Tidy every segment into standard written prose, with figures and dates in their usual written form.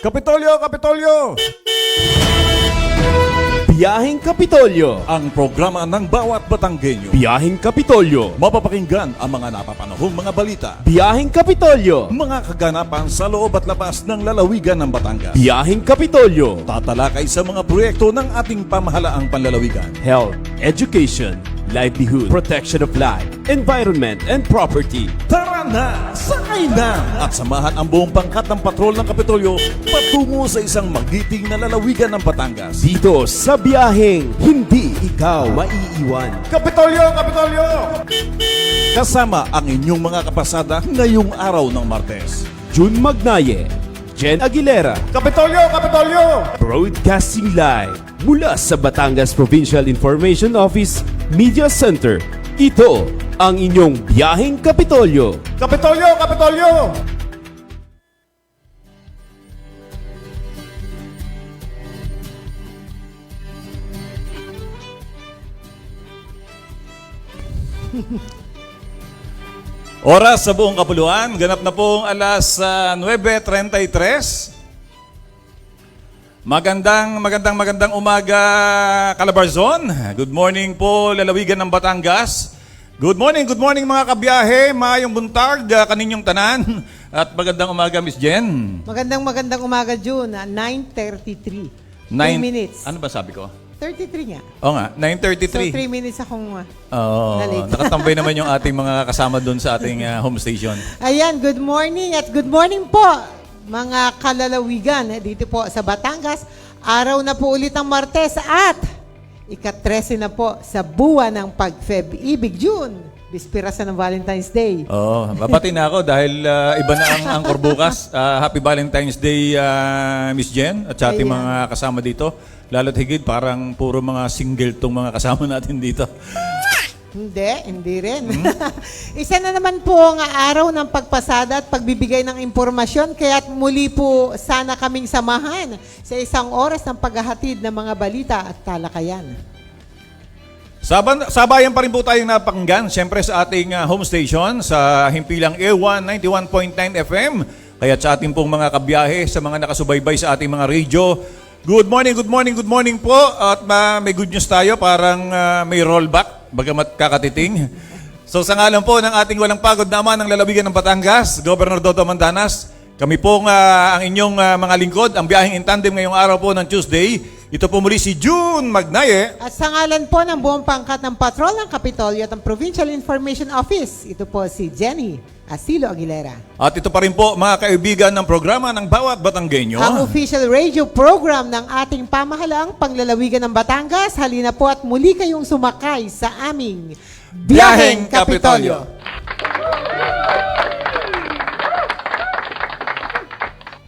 Kapitolyo, Kapitolyo! Biyaheng Kapitolyo. Ang programa ng bawat Batanggenyo. Biyaheng Kapitolyo. Mapapakinggan ang mga napapanahong mga balita. Biyaheng Kapitolyo. Mga kaganapan sa loob at labas ng lalawigan ng Batangas. Biyaheng Kapitolyo. Tatalakay sa mga proyekto ng ating pamahalaang panlalawigan. Health, education, livelihood, protection of life, environment, and property. Tara na! Sakay na! At samahan ang buong pangkat ng patrol ng Kapitolyo patungo sa isang magiting na lalawigan ng Batangas. Dito sa biyaheng hindi ikaw maiiwan. Kapitolyo, Kapitolyo! Kasama ang inyong mga kapasada ngayong araw ng Martes. June Magnaye, Jen Aguilera, Kapitolyo, Kapitolyo! broadcasting live mula sa Batangas Provincial Information Office Media Center. Ito ang inyong biyaheng Kapitolyo. Kapitolyo, Kapitolyo! Oras sa buong kapuluan, ganap na pong alas 9:33. Magandang umaga, Calabarzon. Good morning po, lalawigan ng Batangas. Good morning mga kabiyahe, maayong buntag, kaninyong tanan. At magandang umaga, Miss Jen. Magandang umaga, June. 9:33. 3 minutes. Ano ba sabi ko? 33 nga. Oo nga, So, 9:33. 3 minutes akong Oo, nakatambay naman yung ating mga kasama doon sa ating home station. Ayan, good morning at good morning po mga kalalawigan dito po sa Batangas. Araw na po ulit ang Martes at ika-13 na po sa buwan ng Pag-Feb-Ibig, June. Bispirasa ng Valentine's Day. Oo, babati na ako dahil iba na ang angkor bukas. Happy Valentine's Day, Miss Jen, at sa ating Ayan. mga kasama dito. Lalo't higit, parang puro mga single tong mga kasama natin dito. Hindi rin. Isa na naman po ang araw ng pagpasada at pagbibigay ng impormasyon, kaya't muli po sana kaming samahan sa isang oras ng paghahatid ng mga balita at talakayan. Sabayan pa rin po tayong napakinggan, siyempre sa ating home station, sa himpilang A1 91.9 FM. Kaya sa ating pong mga kabiyahe, sa mga nakasubaybay sa ating mga radio, good morning po. At may good news tayo, parang may rollback, bagamat kakatiting. So sa ngalan po ng ating walang pagod na ama ng lalawigan ng Batangas, Governor Dodo Mandanas, kami pong ang inyong mga lingkod, ang biyaheng in tandem ngayong araw po ng Tuesday. Ito po muli si June Magnaye. At sa ngalan po ng buong pangkat ng patrol ng Kapitolyo at ng Provincial Information Office, ito po si Jenny Asilo Aguilera. At ito pa rin po mga kaibigan ng programa ng bawat Batanggenyo. Ang official radio program ng ating pamahalaang panglalawigan ng Batangas. Halina po at muli kayong sumakay sa aming Biyaheng Kapitolyo.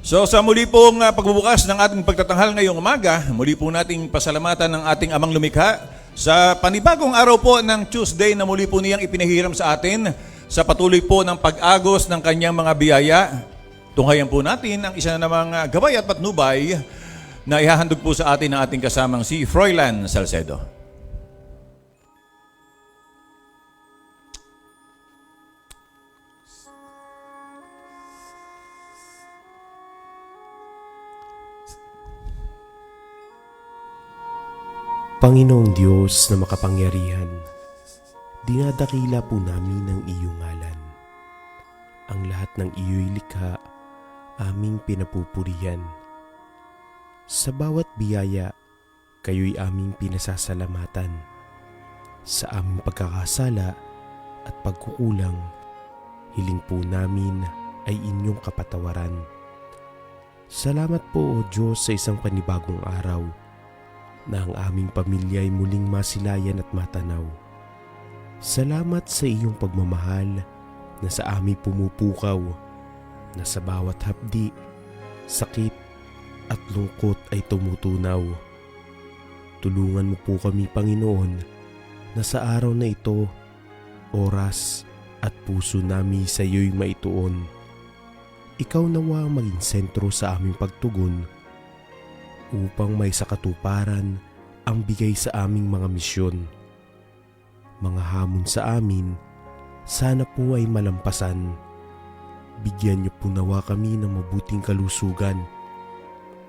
So sa muli pong pagbubukas ng ating pagtatanghal ngayong umaga, muli po nating pasalamatan ng ating amang lumikha sa panibagong araw po ng Tuesday na muli po niyang ipinahiram sa atin sa patuloy po ng pag-agos ng kanyang mga biyaya. Tunghayan po natin ang isa na namang gabay at patnubay na ihahandog po sa atin ng ating kasamang si Froilan Salcedo. Panginoong Diyos na makapangyarihan, dinadakila po namin ang iyong ngalan. Ang lahat ng iyo'y likha, aming pinapupurihan. Sa bawat biyaya, kayo'y aming pinasasalamatan. Sa aming pagkakasala at pagkukulang, hiling po namin ay inyong kapatawaran. Salamat po, O Diyos, sa isang panibagong araw na ang aming pamilya ay muling masilayan at matanaw. Salamat sa iyong pagmamahal na sa amin pumupukaw, na sa bawat hapdi, sakit at lungkot ay tumutunaw. Tulungan mo po kami, Panginoon, na sa araw na ito, oras at puso namin sa iyo'y maituon. Ikaw nawa ang maging sentro sa aming pagtugon upang may sakatuparan ang bigay sa aming mga misyon. Mga hamon sa amin, sana po ay malampasan. Bigyan niyo po nawa kami ng mabuting kalusugan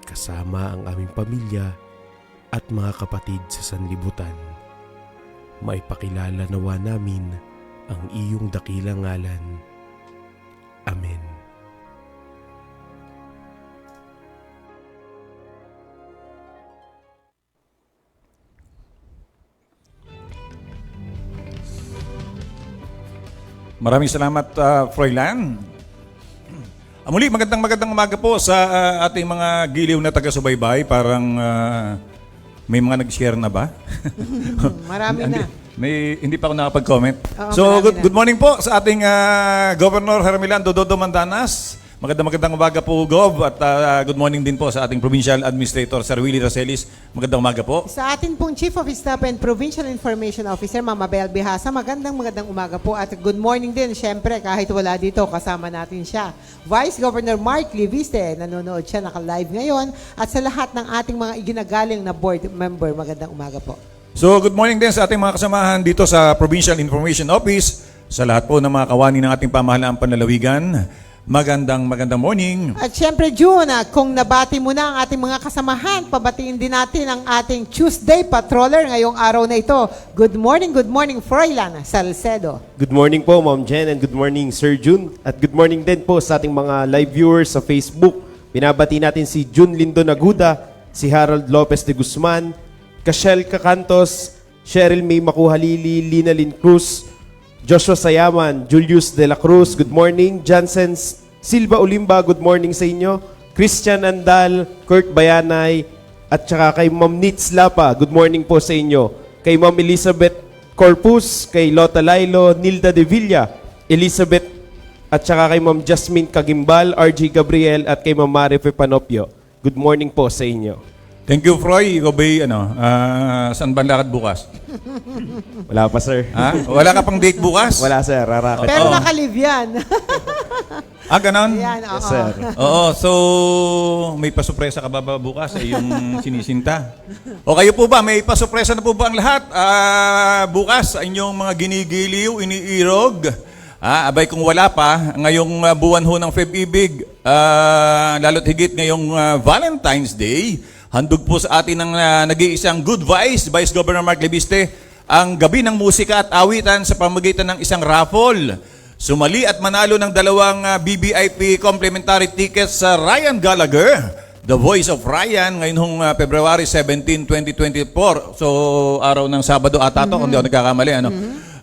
kasama ang aming pamilya at mga kapatid sa sanlibutan. Maipakilala nawa namin ang iyong dakilang ngalan. Amen. Maraming salamat, Froilan. Muli, magandang umaga po sa ating mga giliw na taga-subaybay. Parang may mga nag-share na ba? Marami na. Hindi pa ako nakapag-comment. Oo, So, marami na. good morning po sa ating Governor Hermelando Dodo Mandanas. Magandang umaga po, Gov. At good morning din po sa ating Provincial Administrator, Sir Willie Racelis. Magandang umaga po. Sa atin pong Chief of Staff and Provincial Information Officer, Mama Bel Bihasa, magandang umaga po. At good morning din, syempre, kahit wala dito, kasama natin siya. Vice Governor Mark Leviste, nanonood siya, naka-live ngayon. At sa lahat ng ating mga iginagaling na board member, magandang umaga po. So, good morning din sa ating mga kasamahan dito sa Provincial Information Office. Sa lahat po ng mga kawani ng ating pamahalaang panlalawigan. Magandang morning. At syempre, June, kung nabati mo na ang ating mga kasamahan, pabatiin din natin ang ating Tuesday Patroller ngayong araw na ito. Good morning, Froilan Salcedo. Good morning po, Ma'am Jen, and good morning, Sir Jun. At good morning din po sa ating mga live viewers sa Facebook. Binabati natin si Jun Lindo Naguda, si Harold Lopez de Guzman, Cashel Cacantos, Cheryl May Makuhalili, Lina Lin Cruz, Joshua Sayaman, Julius De La Cruz, good morning. Jansen Silva Ulimba, good morning sa inyo. Christian Andal, Kurt Bayanay, at saka kay Ma'am Nitz Lapa, good morning po sa inyo. Kay Ma'am Elizabeth Corpus, kay Lota Lailo, Nilda De Villa, Elizabeth, at saka kay Ma'am Jasmine Kagimbal, RG Gabriel, at kay Ma'am Marife Panopio. Good morning po sa inyo. Thank you, Froy. Ikaw ba'y, saan ba lakad bukas? Wala pa, sir. Ha? Wala ka pang date bukas? Wala, sir. Rarakit. Pero Oo. nakalive yan. Ganon? Yan, oo. Yes, sir. Oo, so may pasurpresa ka ba bukas ay yung sinisinta? O kayo po ba, may pasurpresa na po ba ang lahat? Bukas, ang inyong mga ginigiliw, iniirog. Abay kung wala pa, ngayong buwan ho ng Feb-ibig, lalo't higit ngayong Valentine's Day, handog po sa atin ng nag-iisang Good Vice Governor Mark Leviste, ang gabi ng musika at awitan sa pamamagitan ng isang raffle. Sumali at manalo ng 2 BBIP complimentary tickets sa Ryan Gallagher, The Voice of Ryan, ngayon hong February 17, 2024. So, araw ng Sabado ata to, kung di ako nagkakamali.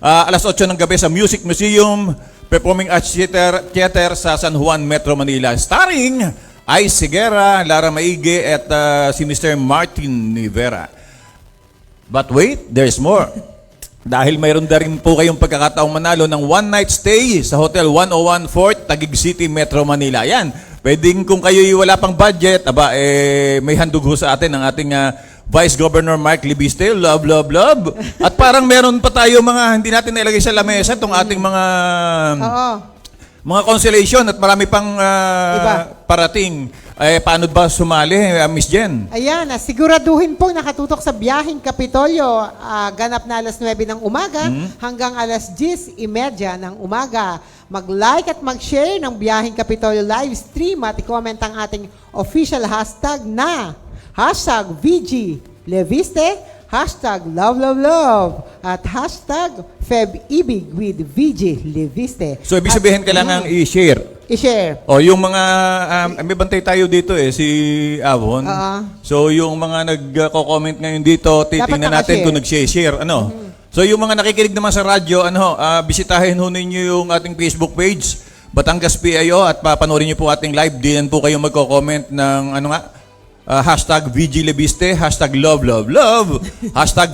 Alas 8 ng gabi sa Music Museum, Performing Arts Theater sa San Juan, Metro Manila. Starring Ice Sigera, Lara Maige, at si Mr. Martin Rivera. But wait, there's more. Dahil mayroon na rin po kayong pagkakataong manalo ng one-night stay sa Hotel 101 Fort, Taguig City, Metro Manila. Yan, pwedeng kung kayo'y wala pang budget, may handog ho sa atin ang ating Vice Governor Mark Leviste. Love. At parang meron pa tayo mga hindi natin nailagay sa lamesa itong ating mga consolation at marami pang parating. Paano ba sumali, Miss Jen? Ayan, siguraduhin pong nakatutok sa biyaheng Kapitolyo. Ganap na alas 9 ng umaga hanggang alas 10:30 ng umaga. Mag-like at mag-share ng biyaheng Kapitolyo live stream at i-comment ang ating official hashtag na #VG Leviste, #LoveLoveLove, at #FebIbig with VG Leviste. So, ibig sabihin kailangan i-share. I-share. O, yung mga, may bantay tayo dito si Avon. So, yung mga nagko-comment ngayon dito, titingnan natin nakashare. kung nag-share. So, yung mga nakikinig naman sa radyo, bisitahin ho ninyo yung ating Facebook page, Batangas PIO, at papanoorin nyo po ating live. Diyan po kayo magko-comment ng, #VG Leviste, #LoveLoveLove,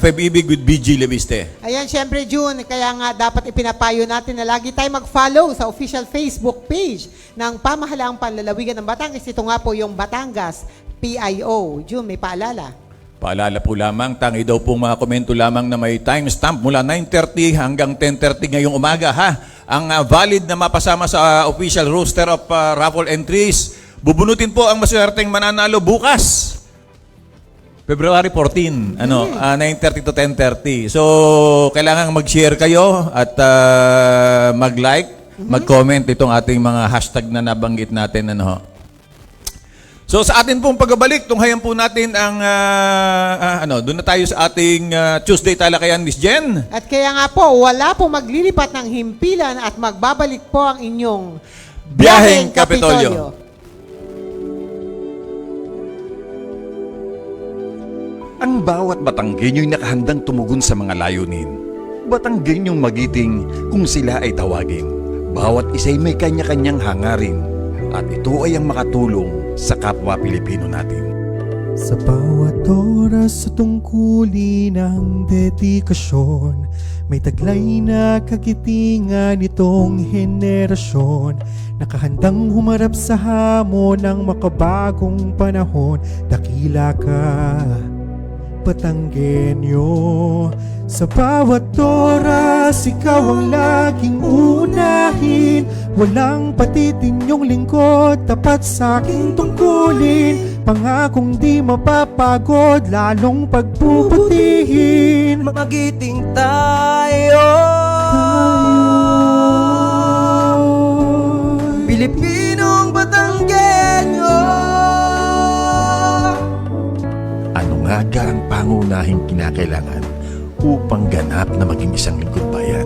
#FebIbig with VG Leviste. Ayan, syempre June, kaya nga dapat ipinapayo natin na lagi tayo mag-follow sa official Facebook page ng Pamahalaang Panlalawigan ng Batangas. Ito nga po yung Batangas PIO. June, may paalala. Paalala po lamang, tangi daw pong mga komento lamang na may timestamp mula 9:30 hanggang 10:30 ngayong umaga, ang valid na mapasama sa official roster of raffle entries. Bubunutin po ang maswerteng mananalo bukas, February 14, 9:30 to 10:30. So, kailangan mag-share kayo at mag-like, mag-comment itong ating mga hashtag na nabanggit natin. So sa atin pong pagbabalik, tunghayan po natin ang doon na tayo sa ating Tuesday talakayan, Miss Jen. At kaya nga po, wala po maglilipat ng himpilan at magbabalik po ang inyong Biyaheng Kapitolyo. Ang bawat Batanggenyo'y nakahandang tumugon sa mga layunin. Batanggenyong magiting kung sila ay tawagin. Bawat isa'y may kanya-kanyang hangarin at ito ay ang makatulong sa kapwa Pilipino natin. Sa bawat oras sa tungkulin ng dedikasyon, may taglay na kagitingan itong henerasyon. Nakahandang humarap sa hamon ng makabagong panahon. Dakila ka, Batanggenyo. Sa bawat oras, ikaw ang laging unahin. Walang patitin yung lingkod, tapat sa aking tungkulin. Pangakong di mapapagod, lalong pagpuputihin. Magiting tayo, Pilipinong Batanggenyo. Ano nga ga ang pangunahing kinakailangan upang ganap na maging isang lingkod bayan?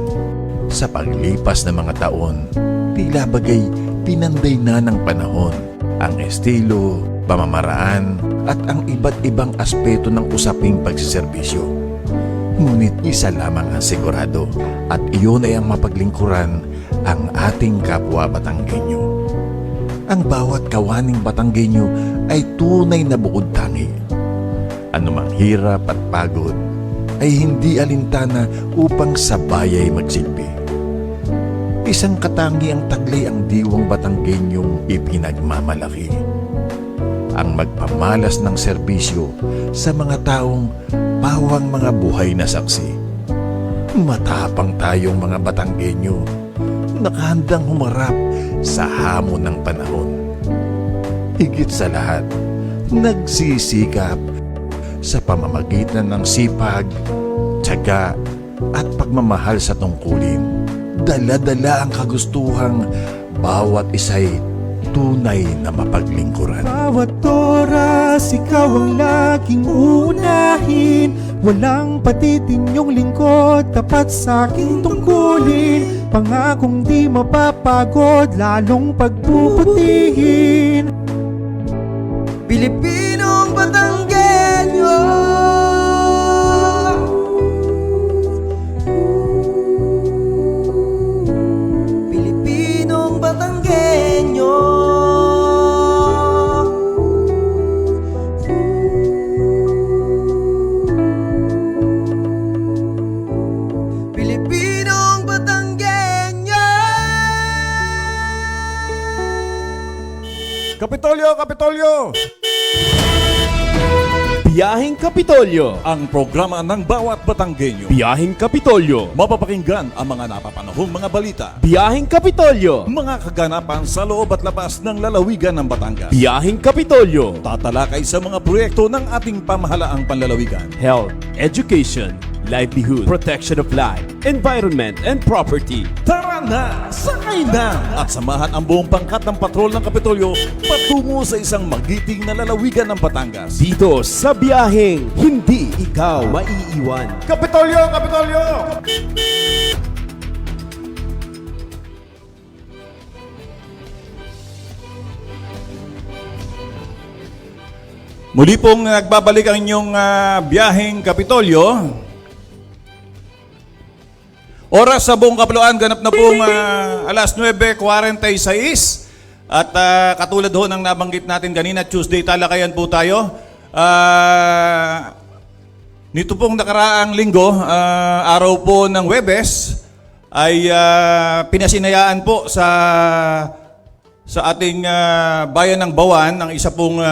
Sa paglipas ng mga taon, tila bagay pinanday na ng panahon ang estilo, pamamaraan at ang iba't ibang aspeto ng usaping pagsiservisyo. Ngunit isa lamang ang sigurado at iyon ay ang mapaglingkuran ang ating kapwa Batanggenyo. Ang bawat kawaning Batanggenyo ay tunay na bukod tangi. Anumang hirap at pagod ay hindi alintana upang sabay ay magsilbi. Isang katangi ang taglay ang diwang Batanggenyong ipinagmamalaki. Ang magpamalas ng serbisyo sa mga taong pawang mga buhay na saksi. Matapang tayong mga Batanggenyo, nakahandang humarap sa hamon ng panahon. Higit sa lahat, nagsisikap sa pamamagitan ng sipag, tiyaga at pagmamahal sa tungkulin. Dala-dala ang kagustuhang bawat isa'y tunay na mapaglingkuran. Bawat oras, ikaw ang laging unahin. Walang patitin yung lingkod, tapat sa aking tungkulin. Pangakong di mapapagod, lalong pagpuputihin. Pilipinong Batanggenyo. Pilipinong Batanggenyo. Pilipinong Batanggenyo. Kapitolyo, Kapitolyo! Biyaheng Kapitolyo. Ang programa ng bawat Batanggenyo. Biyaheng Kapitolyo. Mapapakinggan ang mga napapanahong mga balita. Biyaheng Kapitolyo. Mga kaganapan sa loob at labas ng lalawigan ng Batangas. Biyaheng Kapitolyo. Tatalakay sa mga proyekto ng ating pamahalaang panlalawigan. Health, education, livelihood, protection of life, environment, and property. Tara na! Sakay na! At samahan ang buong pangkat ng patrol ng Kapitolyo patungo sa isang magiting na lalawigan ng Batangas. Dito sa biyaheng hindi ikaw maiiwan. Kapitolyo! Kapitolyo! Muli pong nagbabalik ang inyong biyaheng Kapitolyo. Oras sa buong Kapuluan, ganap na pong alas 9:46. At katulad ho ng nabanggit natin kanina, Tuesday talakayan po tayo. Nito pong nakaraang linggo, araw po ng Huwebes, ay pinasinayaan po sa ating bayan ng Bawan ang isa pong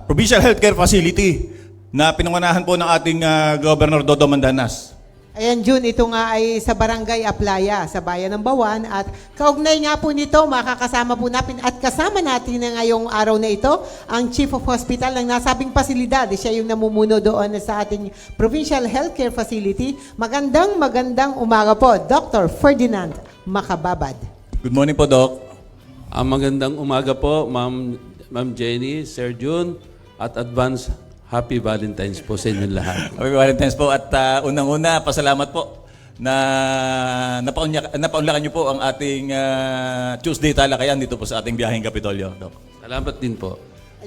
provincial healthcare facility na pinangunahan po ng ating Governor Dodo Mandanas. Ayan, June, ito nga ay sa Barangay Aplaya, sa Bayan ng Bawan. At kaugnay nga po nito, makakasama po natin at kasama natin na ngayong araw na ito, ang Chief of Hospital ng nasabing pasilidad. Siya yung namumuno doon sa ating Provincial Healthcare Facility. Magandang umaga po, Dr. Ferdinand Macababad. Good morning po, Doc. Magandang umaga po, Ma'am Jenny, Sir Jun, at advance Happy Valentine's po sa inyong lahat. Happy Valentine's po at unang-una, pasalamat po na napaunlakan niyo po ang ating Tuesday talakayan dito po sa ating biyaheng Kapitolyo, Doc. Salamat din po.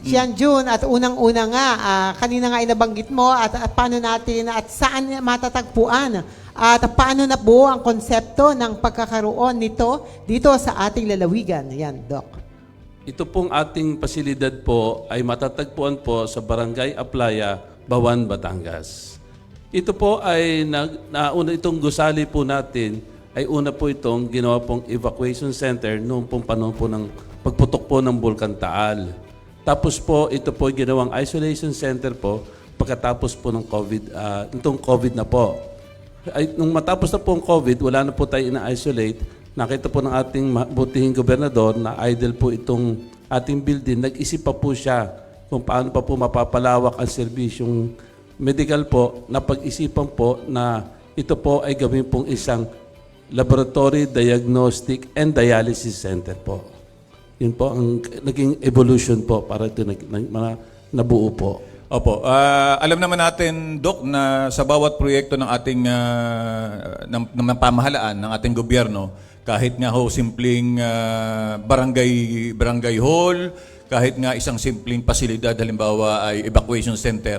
Yan, June, at unang-una nga, kanina nga inabanggit mo at paano natin at saan matatagpuan at paano nabuo ang konsepto ng pagkakaroon nito dito sa ating lalawigan. Yan, Doc. Ito pong ating pasilidad po ay matatagpuan po sa Barangay Aplaya, Bawan, Batangas. Ito po ay nauna itong gusali po natin ay una po itong ginawa pong evacuation center noong pong panahon po ng pagputok po ng Bulkan Taal. Tapos po, ito po ginawang isolation center po pagkatapos po ng COVID, itong COVID na po. Ay, nung matapos na po ang COVID, wala na po tayo ina-isolate. Nakita po ng ating butihing gobernador na idle po itong ating building. Nag-isip pa po siya kung paano pa po mapapalawak ang serbisyong medical po. Napag-isipan po na ito po ay gawin pong isang laboratory, diagnostic, and dialysis center po. Yun po ang naging evolution po para ito nabuo po. Opo. Alam naman natin, Doc, na sa bawat proyekto ng ating ng pamahalaan, ng ating gobyerno, kahit nga ho simpleng barangay hall, kahit nga isang simpleng pasilidad, halimbawa ay evacuation center,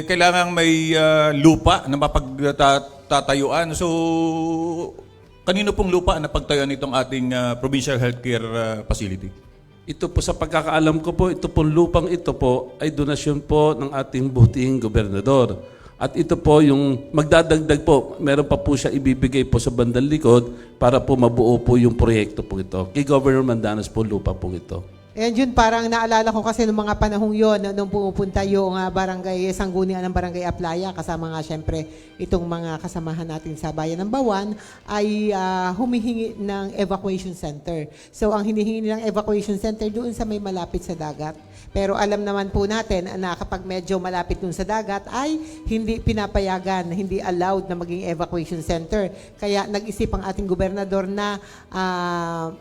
kailangang may lupa na mapagtatayuan. So, kanino pong lupa na pagtayuan itong ating provincial healthcare facility? Ito po sa pagkakaalam ko po, ito pong lupang ito po ay donasyon po ng ating butihing gobernador. At ito po yung magdadagdag po, meron pa po siya ibibigay po sa bandang likod para po mabuo po yung proyekto po ito. Kay Governor Mandanas po lupa po ito. Ayan, Jun, parang naalala ko kasi noong mga panahong yon nung pumupunta yung barangay, sanggunian ng barangay Aplaya, kasama nga syempre itong mga kasamahan natin sa bayan ng Bawan, ay humihingi ng evacuation center. So, ang hinihingi nilang evacuation center doon sa may malapit sa dagat. Pero alam naman po natin na kapag medyo malapit dun sa dagat ay hindi pinapayagan, hindi allowed na maging evacuation center. Kaya nag-isip ang ating gobernador na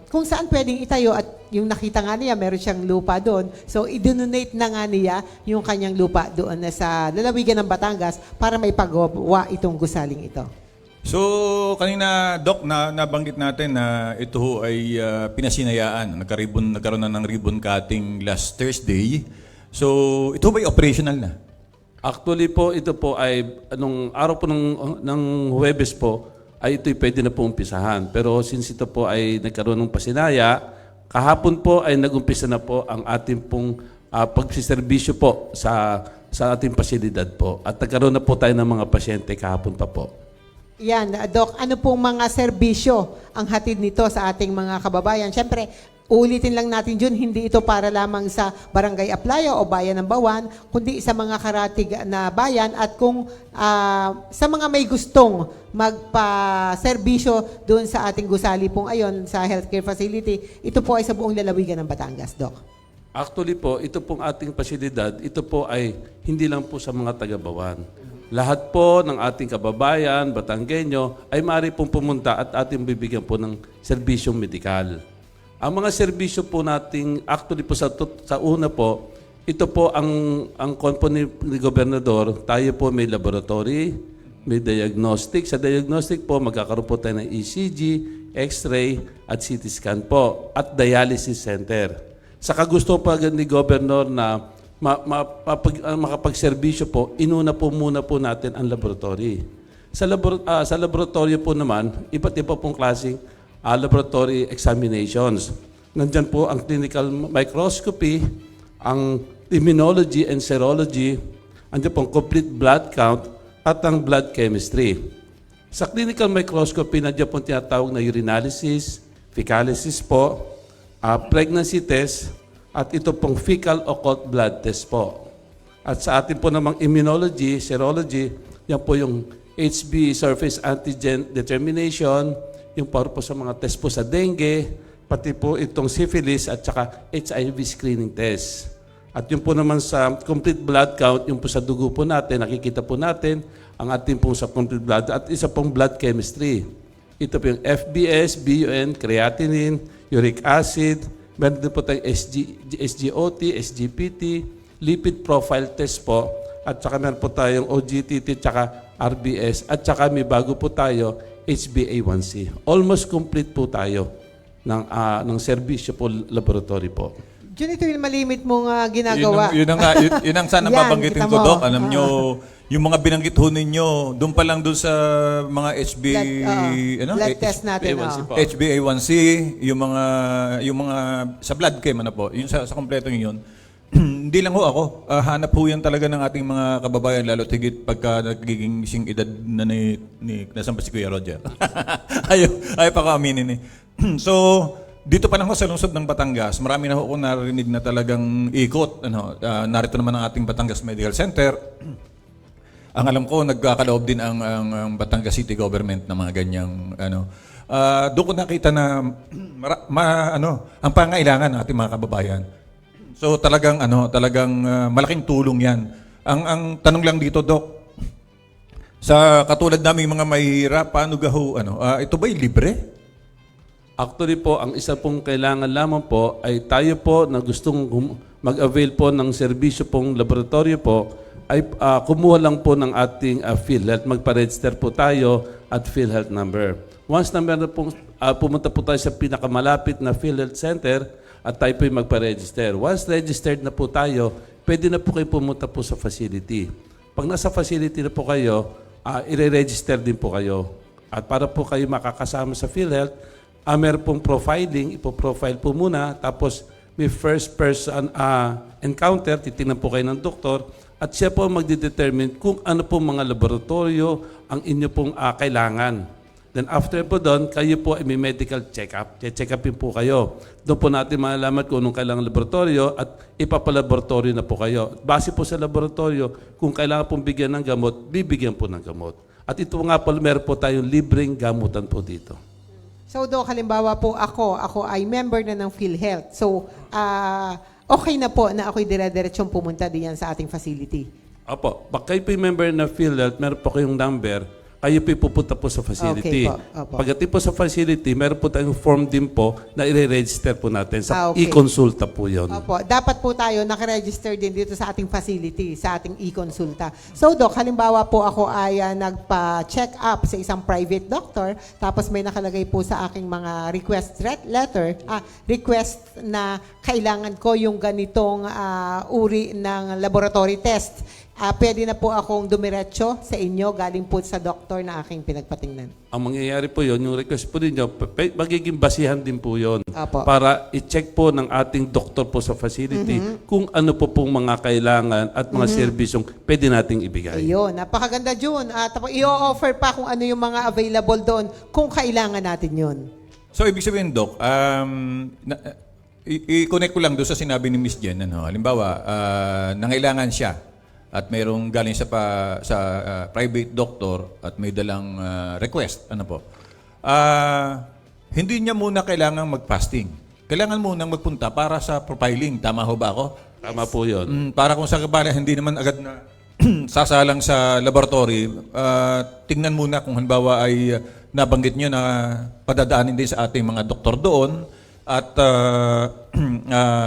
kung saan pwedeng itayo at yung nakita nga niya, meron siyang lupa doon. So, i-donate na nga niya yung kanyang lupa doon sa lalawigan ng Batangas para may pagawa itong gusaling ito. So, kanina, Doc, nabanggit natin na ito ho ay pinasinayaan. Nagkaroon na ng ribbon cutting last Thursday. So, ito ba ay operational na? Actually po, ito po ay, anong araw po ng Huwebes po, ay ito'y pwede na po umpisahan. Pero since ito po ay nagkaroon ng pasinaya, kahapon po ay nag-umpisa na po ang ating pong pagsiservisyo po sa ating pasilidad po. At nagkaroon na po tayo ng mga pasyente kahapon pa po. Yan, Doc, ano pong mga serbisyo ang hatid nito sa ating mga kababayan? Siyempre, ulitin lang natin dyan, hindi ito para lamang sa Barangay Aplaya o Bayan ng Bawan, kundi sa mga karatig na bayan at kung sa mga may gustong magpa-serbisyo doon sa ating gusali pong ayon sa healthcare facility, ito po ay sa buong lalawigan ng Batangas, Doc. Actually po, ito pong ating pasilidad, ito po ay hindi lang po sa mga taga-Bawan. Lahat po ng ating kababayan, Batanggenyo, ay maaari pong pumunta at ating bibigyan po ng serbisyong medikal. Ang mga serbisyo po nating, actually po sa una po, ito po ang company ni Gobernador, tayo po may laboratory, may diagnostic. Sa diagnostic po, magkakaroon po tayo ng ECG, X-ray, at CT scan po, at dialysis center. Sa kagusto pa ni Governor na makapagserbisyo po, inuna po muna po natin ang laboratory. Sa laboratory po naman, iba't iba pong klaseng laboratory examinations. Nandyan po ang clinical microscopy, ang immunology and serology, andyan pong complete blood count, at ang blood chemistry. Sa clinical microscopy, nandiyan po tinatawag na urinalysis, fecalysis po, pregnancy test, at ito pong fecal occult blood test po. At sa atin po namang immunology, serology, yan po yung HB surface antigen determination, yung para po sa mga test po sa dengue, pati po itong syphilis at saka HIV screening test. At yung po naman sa complete blood count, yung po sa dugo po natin, nakikita po natin ang ating po sa complete blood at isa pong blood chemistry. Ito po yung FBS, BUN, creatinine, uric acid, Meron din po tayong SGOT, SGPT, lipid profile test po, at saka meron po tayong OGTT, tsaka RBS, at saka may bago po tayo, HbA1c. Almost complete po tayo ng serbisyo po laboratory po. Jun, ito yung malimit mong ginagawa. Yun ang sana Yan, babanggitin kita ko, mo. Doc. Alam nyo, yung mga binanggit ho ninyo, doon pa lang doon sa mga Blood test natin. HbA1c oh. po. HbA1c, yung mga sa blood chem, ano po, yung sa kompletong yun. Hindi lang ho ako. Hanap ho yan talaga ng ating mga kababayan, lalo tigit pagka nagiging sing edad na nasan pa si Kuya Roger. ayaw pa ko aminin eh. So, dito pa lang ho sa lungsod ng Batangas, marami na ho ako narinig na talagang ikot. Narito naman ang ating Batangas Medical Center. Ang alam ko, nagkakaloob din ang Batangas City Government ng mga ganyang doon ko nakita na ang pangailangan ng ating mga kababayan. So talagang malaking tulong 'yan. Ang tanong lang dito, Doc, sa katulad naming mga mahihirap, paano gaho ito ba'y libre? Actually po, ang isa pong kailangan lamang po ay tayo po na gustong mag-avail po ng serbisyo pong laboratorio po ay kumuha lang po ng ating PhilHealth. Magpa-register po tayo at PhilHealth number. Once na meron pong pumunta po tayo sa pinakamalapit na PhilHealth Center at tayo po magpa-register. Once registered na po tayo, pwede na po kayo pumunta po sa facility. Pag nasa facility na po kayo, i-register din po kayo. At para po kayo makakasama sa PhilHealth, meron pong profiling, ipoprofile po muna, tapos may first person encounter, titingnan po kayo ng doktor, at siya po magdedetermine kung ano po mga laboratorio ang inyo pong kailangan. Then after po doon, kayo po ay may medical check-up. Check upin po kayo. Doon po natin malalaman kung anong kailangan laboratorio at ipapalaboratorio na po kayo. Base po sa laboratorio, kung kailangan pong bigyan ng gamot, bibigyan po ng gamot. At ito nga po, meron po tayong libreng gamutan po dito. So, Doc, halimbawa po ako ay member na ng PhilHealth. So, okay na po na ako'y dire-diretsong pumunta diyan sa ating facility. Opo, pag kayo po yung member na PhilHealth, meron po kayong number, kayo po pupunta po sa facility. Okay po, opo. Pagdating po sa facility, meron po tayong form din po na i-register po natin. Sa Okay. e-consulta po yun. Opo, dapat po tayo nakaregister din dito sa ating facility, sa ating e-consulta. So, Doc, halimbawa po ako ay nagpa-check up sa isang private doctor, tapos may nakalagay po sa aking mga request request na kailangan ko yung ganitong uri ng laboratory test. Pwede na po akong dumiretso sa inyo galing po sa doktor na aking pinagpatingnan. Ang mangyayari po yun, yung request po ninyo, magiging basihan din po yun. Apo. Para i-check po ng ating doktor po sa facility kung ano po pong mga kailangan at mga serbisyong pwede nating ibigay. Ayun, napakaganda Jun. Tapos i-offer pa kung ano yung mga available doon kung kailangan natin yun. So ibig sabihin, Doc, i-connect ko lang doon sa sinabi ni Miss Jen. Halimbawa, nangailangan siya at mayroong galing sa private doctor at may dalang request. Hindi niya muna kailangang mag-fasting. Kailangan munang magpunta para sa profiling. Tama ho ba ako? Tama po yun. Para kung sa kabala, hindi naman agad na sasalang sa laboratory, tingnan muna kung halimbawa ay nabanggit nyo na padadaanin din sa ating mga doktor doon at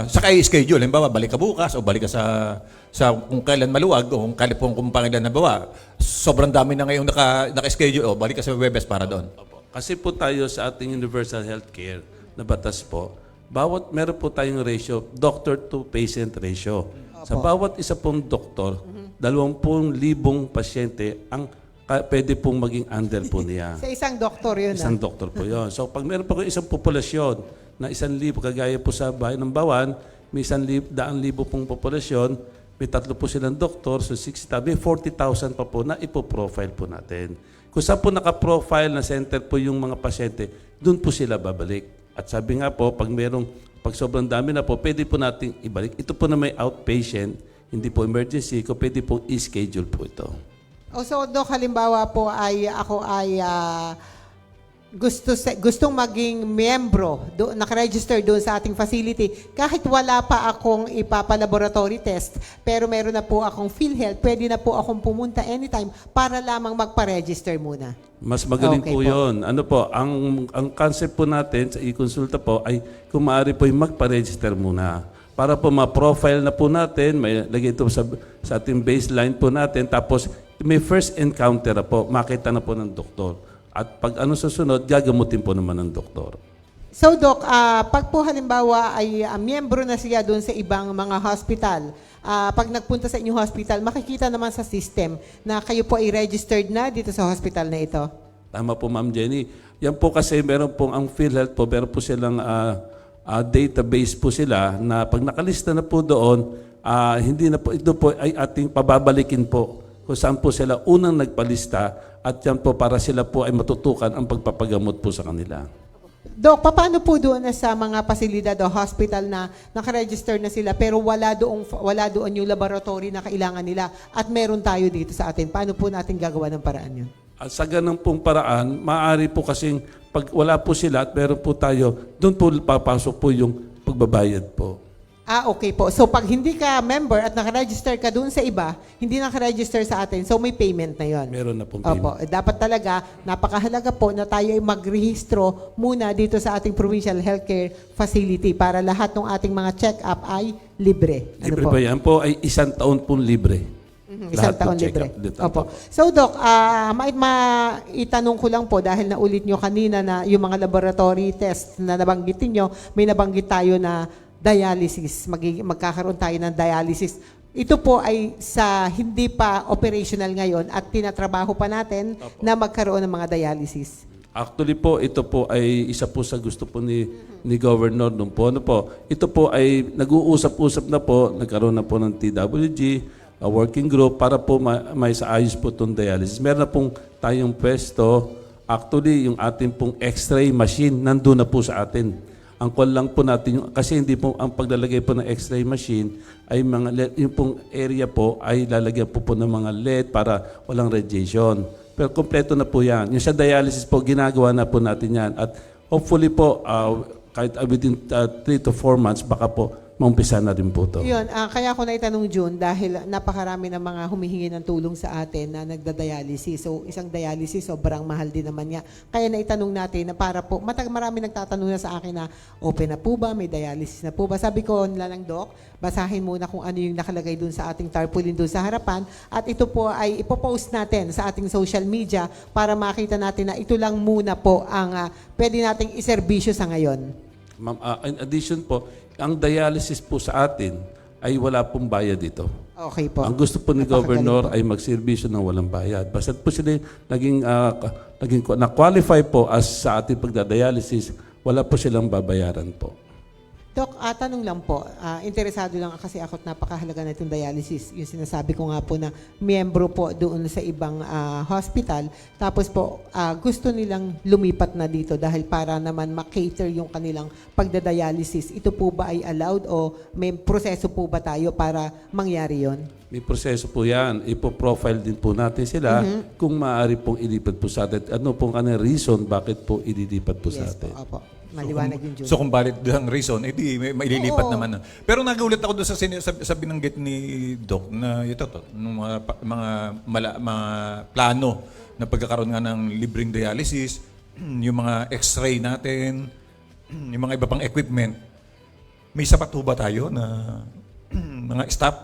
saka i-schedule. Halimbawa, balik ka bukas o balik ka sa kung kailan maluwag o kung pangilan na bawa. Sobrang dami na ngayong naka-schedule o balik ka sa Webes para doon. Kasi po tayo sa ating universal healthcare na batas po, meron po tayong ratio, doctor to patient ratio. Sa bawat isa pong doktor, 20,000 pasyente ang pwede pong maging under po niya. Sa isang doktor yun. Isang doktor po yun. So pag meron po isang populasyon na 1,000, kagaya po sa bahay ng Bawan, may 100,000 pong populasyon, may 3 po silang doktor, so 60,000, may 40,000 pa po na ipoprofile po natin. Kung saan po nakaprofile na center po yung mga pasyente, doon po sila babalik. At sabi nga po, pag sobrang dami na po, pwede po natin ibalik. Ito po na may outpatient, hindi po emergency, kung pwede po i-schedule po ito. So, Doc, halimbawa po ako ay gustong maging miyembro, nakaregister doon sa ating facility, kahit wala pa akong ipapalaboratory test, pero meron na po akong PhilHealth, pwede na po akong pumunta anytime para lamang magpa-register muna. Mas magaling Okay po po. yun. Ano po, ang concept po natin sa e-consulta po ay kung maaari po yung magpa-register muna. Para po ma-profile na po natin, may lagay ito sa ating baseline po natin, tapos may first encounter na po, makita na po ng doktor. At pag ano susunod, gagamutin po naman ng doktor. So, Doc, pag po halimbawa ay miyembro na siya doon sa ibang mga hospital, pag nagpunta sa inyong hospital, makikita naman sa system na kayo po ay registered na dito sa hospital na ito. Tama po, Ma'am Jenny. Yan po kasi meron pong ang PhilHealth po, meron po silang database po sila na pag nakalista na po doon, hindi na po, ito po ay ating pababalikin po kung saan po sila unang nagpalista at yan po para sila po ay matutukan ang pagpapagamot po sa kanila. Doc, paano po doon sa mga pasilidad o hospital na nakaregister na sila pero wala doon yung laboratory na kailangan nila at meron tayo dito sa atin? Paano po natin gagawa ng paraan yun? At sa ganang pong paraan, maaari po kasing pag wala po sila at meron po tayo, doon po papasok po yung pagbabayad po. Okay po. So, pag hindi ka member at nakaregister ka doon sa iba, hindi nakaregister sa atin, so may payment na yon. Meron na pong Opo. payment. Dapat talaga, napakahalaga po na tayo ay magrehistro muna dito sa ating provincial healthcare facility para lahat ng ating mga check-up ay libre. Libre po? ba yan po? Ay 1 taon pong libre. Isang Lahat ng taon check-up, libre. isang Opo. taon. So, Doc, itanong ko lang po dahil naulit nyo kanina na yung mga laboratory test na nabanggitin nyo, may nabanggit tayo na dialysis. Magkakaroon tayo ng dialysis. Ito po ay sa hindi pa operational ngayon at tinatrabaho pa natin na magkaroon ng mga dialysis. Actually po, ito po ay isa po sa gusto po ni Governor nung po. Ano po, ito po ay nag-uusap-usap na po, nagkaroon na po ng TWG, a working group para po may saayos po itong dialysis. Meron na pong tayong pwesto. Actually, yung ating pong x-ray machine, nandun na po sa atin. Ang call lang po natin, kasi hindi po ang paglalagay po ng x-ray machine ay mga LED, yung pong area po ay lalagyan po ng mga LED para walang radiation. Pero kompleto na po yan. Yung sa dialysis po, ginagawa na po natin yan. At hopefully po, kahit within 3 to 4 months, baka po maumpisa na rin po ito. Yun, kaya ako naitanong June dahil napakarami ng mga humihingi ng tulong sa atin na nagda-dialysis. So, isang dialysis, sobrang mahal din naman niya. Kaya naitanong natin na para po, marami nagtatanong na sa akin na open na po ba, may dialysis na po ba? Sabi ko nila ng Doc, basahin muna kung ano yung nakalagay dun sa ating tarpaulin dun sa harapan at ito po ay ipopost natin sa ating social media para makita natin na ito lang muna po ang pwede nating iserbisyo sa ngayon. Ma'am, in addition po, ang dialysis po sa atin ay wala pong bayad dito. Okay po. Ang gusto po ni Napakagaling Governor po. ay magserbisyo ng walang bayad. Basta po sila naging na-qualify po as sa ating pagdadialysis, wala po silang babayaran po. Doc, tanong lang po, interesado lang kasi ako at napakahalaga na itong dialysis. Yung sinasabi ko nga po na miyembro po doon sa ibang hospital. Tapos po, gusto nilang lumipat na dito dahil para naman makater yung kanilang pagdadialysis. Ito po ba ay allowed o may proseso po ba tayo para mangyari yon? May proseso po yan. Ipo-profile din po natin sila kung maaari pong ilipat po sa atin. Ano pong kanilang reason bakit po ililipat po sa Yes atin. po, opo. Maliwanag yung June. So kung valid ang reason, edi maililipat Oo. naman. Pero nagulat ako doon sa binanggit ni Doc na ito to, nung mga plano na pagkakaroon nga ng libreng dialysis, yung mga x-ray natin, yung mga iba pang equipment. May sapat ho ba tayo na mga staff?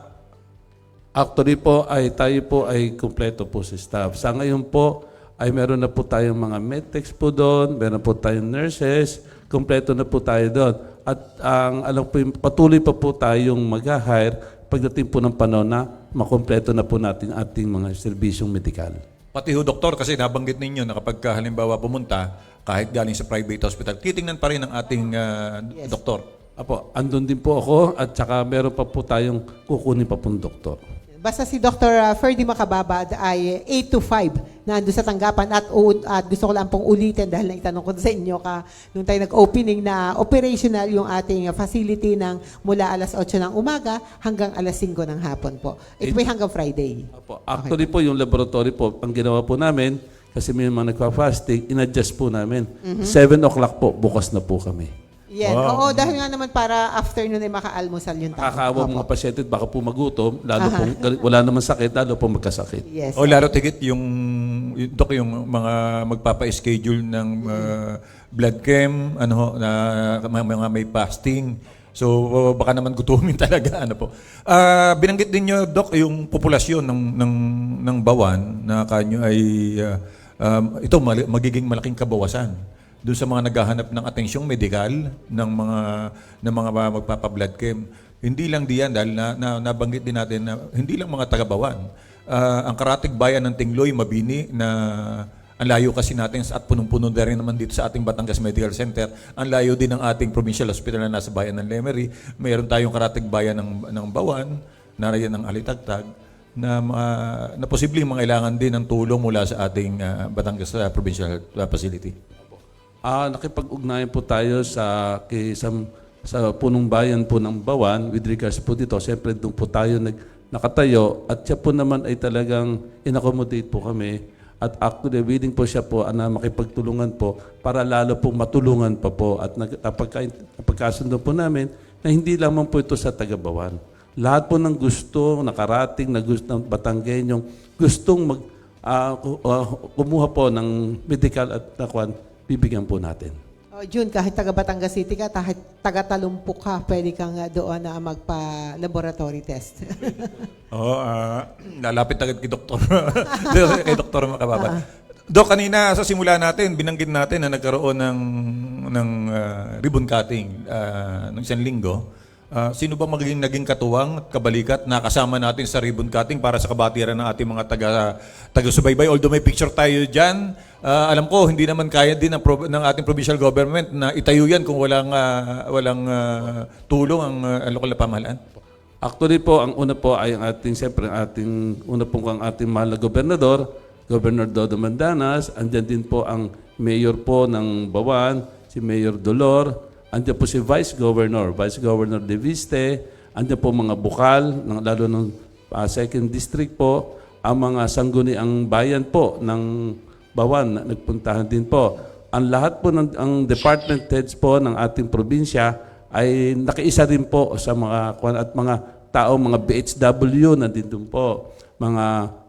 Actually po, tayo po ay kumpleto po sa staff. Sa ngayon po, ay meron na po tayong mga medtechs po doon, meron po tayong nurses, kumpleto na po tayo doon. At alam po, patuloy pa po tayong mag-hire pagdating po ng panahon na makumpleto na po natin ating mga serbisyong medikal. Pati ho, doktor, kasi nabanggit ninyo na kapag halimbawa pumunta, kahit galing sa private hospital, titingnan pa rin ang ating doktor. Apo, andun din po ako at saka meron pa po tayong kukunin pa pong doktor. Basta si Dr. Ferdy Macababad ay 8 to 5 na ando sa tanggapan at gusto ko lang pong ulitin dahil naitanong ko sa inyo nung tayo nag-opening na operational yung ating facility ng mula alas 8 ng umaga hanggang alas 5 ng hapon po. Ito po hanggang Friday. Apo, actually po yung laboratory po, ang ginawa po namin, Kasi may mga nagpa-fasting, in-adjust po namin. 7 o'clock po, bukas na po kami. Yan. Oo, dahil nga naman para afternoon ay maka-almusal yung tao. Nakakaawa Opo. mga pasyente, baka po magutom, lalo po, wala naman sakit, lalo po magkasakit. Yes. O lalo tigit yung Dok, yung mga magpapa-schedule ng blood chem, ano ho, na mga may fasting. So baka naman gutumin talaga, ano po. Binanggit din niyo, Dok, yung populasyon ng Bawan na kanyo ay ito magiging malaking kabawasan doon sa mga naghahanap ng atensyong medikal ng mga magpapa-blood chem. Hindi lang diyan dahil nabanggit din natin na hindi lang mga taga-Bawan. Ang karatig bayan ng Tingloy, Mabini na ang layo kasi natin at punong-puno na rin naman dito sa ating Batangas Medical Center. Ang layo din ng ating provincial hospital na nasa bayan ng Lemery. Mayroon tayong karatig bayan ng Bawan, nariyan ng Alitagtag, na posibleng mangailangan din ng tulong mula sa ating Batangas Provincial Facility. Nakipag-ugnayan po tayo sa punong bayan po ng Bawan with regards po dito. Siyempre doon po tayo nakatayo at siya po naman ay talagang in-accommodate po kami. At actually, willing po siya po na makipagtulungan po para lalo po matulungan pa po. At napagkasundo po namin na hindi lamang po ito sa taga-Bawan. Lahat po ng gusto, nakarating, na gusto ng Batanggenyong, gustong kumuha po ng medical at nakuan, bibigyan po natin. June, kahit taga Batangas City ka, kahit taga Talumpok ka, pwede kang doon na magpa-laboratory test. Lalapit agad kay Doktor. Kay Doktor Makababa. Dok, kanina sa simula natin, binanggit natin na nagkaroon ng ribbon cutting ng isang linggo. Sino ba naging katuwang at kabalikat na kasama natin sa ribbon cutting para sa kabatiran ng ating mga taga-subaybay? Although may picture tayo dyan, alam ko hindi naman kaya din ng ating provincial government na itayo yan kung walang tulong ang lokal na pamahalaan. Actually po, ang una po ay ang ating mahal na gobernador, Governor Dodo Mandanas. Andyan din po ang mayor po ng Bawan, si Mayor Dolor. Andiyan po si Vice Governor De Viste. Andiyan po mga bukal, lalo ng 2nd District po. Ang mga sangguniang bayan po ng Bawan, nagpuntahan din po. Ang lahat po ang department heads po ng ating probinsya ay nakiisa rin po sa mga tao, mga BHW na din doon po. Mga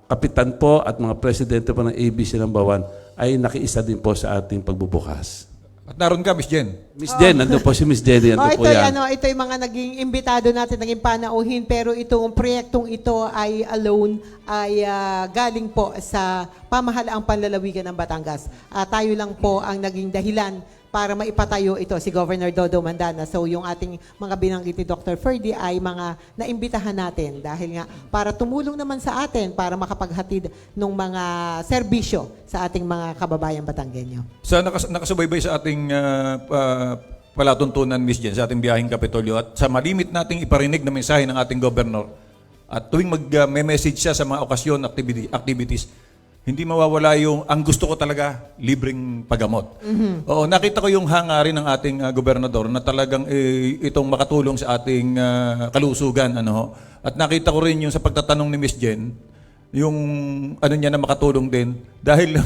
kapitan po at mga presidente po ng ABC ng Bawan ay nakiisa din po sa ating pagbubukas. At naroon ka, Miss Jen. Miss Jen, nandun po si Miss Jenny. Ito yung mga naging imbitado natin, naging panauhin, pero itong proyektong ito ay alone, ay galing po sa pamahalaang panlalawigan ng Batangas. Tayo lang po ang naging dahilan para maipatayo ito si Governor Dodo Mandanas. So yung ating mga binanggit ni Dr. Ferdy ay mga naimbitahan natin dahil nga para tumulong naman sa atin para makapaghatid ng mga serbisyo sa ating mga kababayang Batanggenyo. Sa nakasubaybay sa ating palatuntunan, Miss Jen, sa ating biyaheng Kapitolyo at sa malimit nating iparinig na mensahe ng ating Governor at tuwing mag-message siya sa mga okasyon, activities, hindi mawawala ang gusto ko talaga, libreng paggamot. Oo, nakita ko yung hangarin ng ating gobernador na talagang itong makatulong sa ating kalusugan. At nakita ko rin yung sa pagtatanong ni Miss Jen, yung niya na makatulong din dahil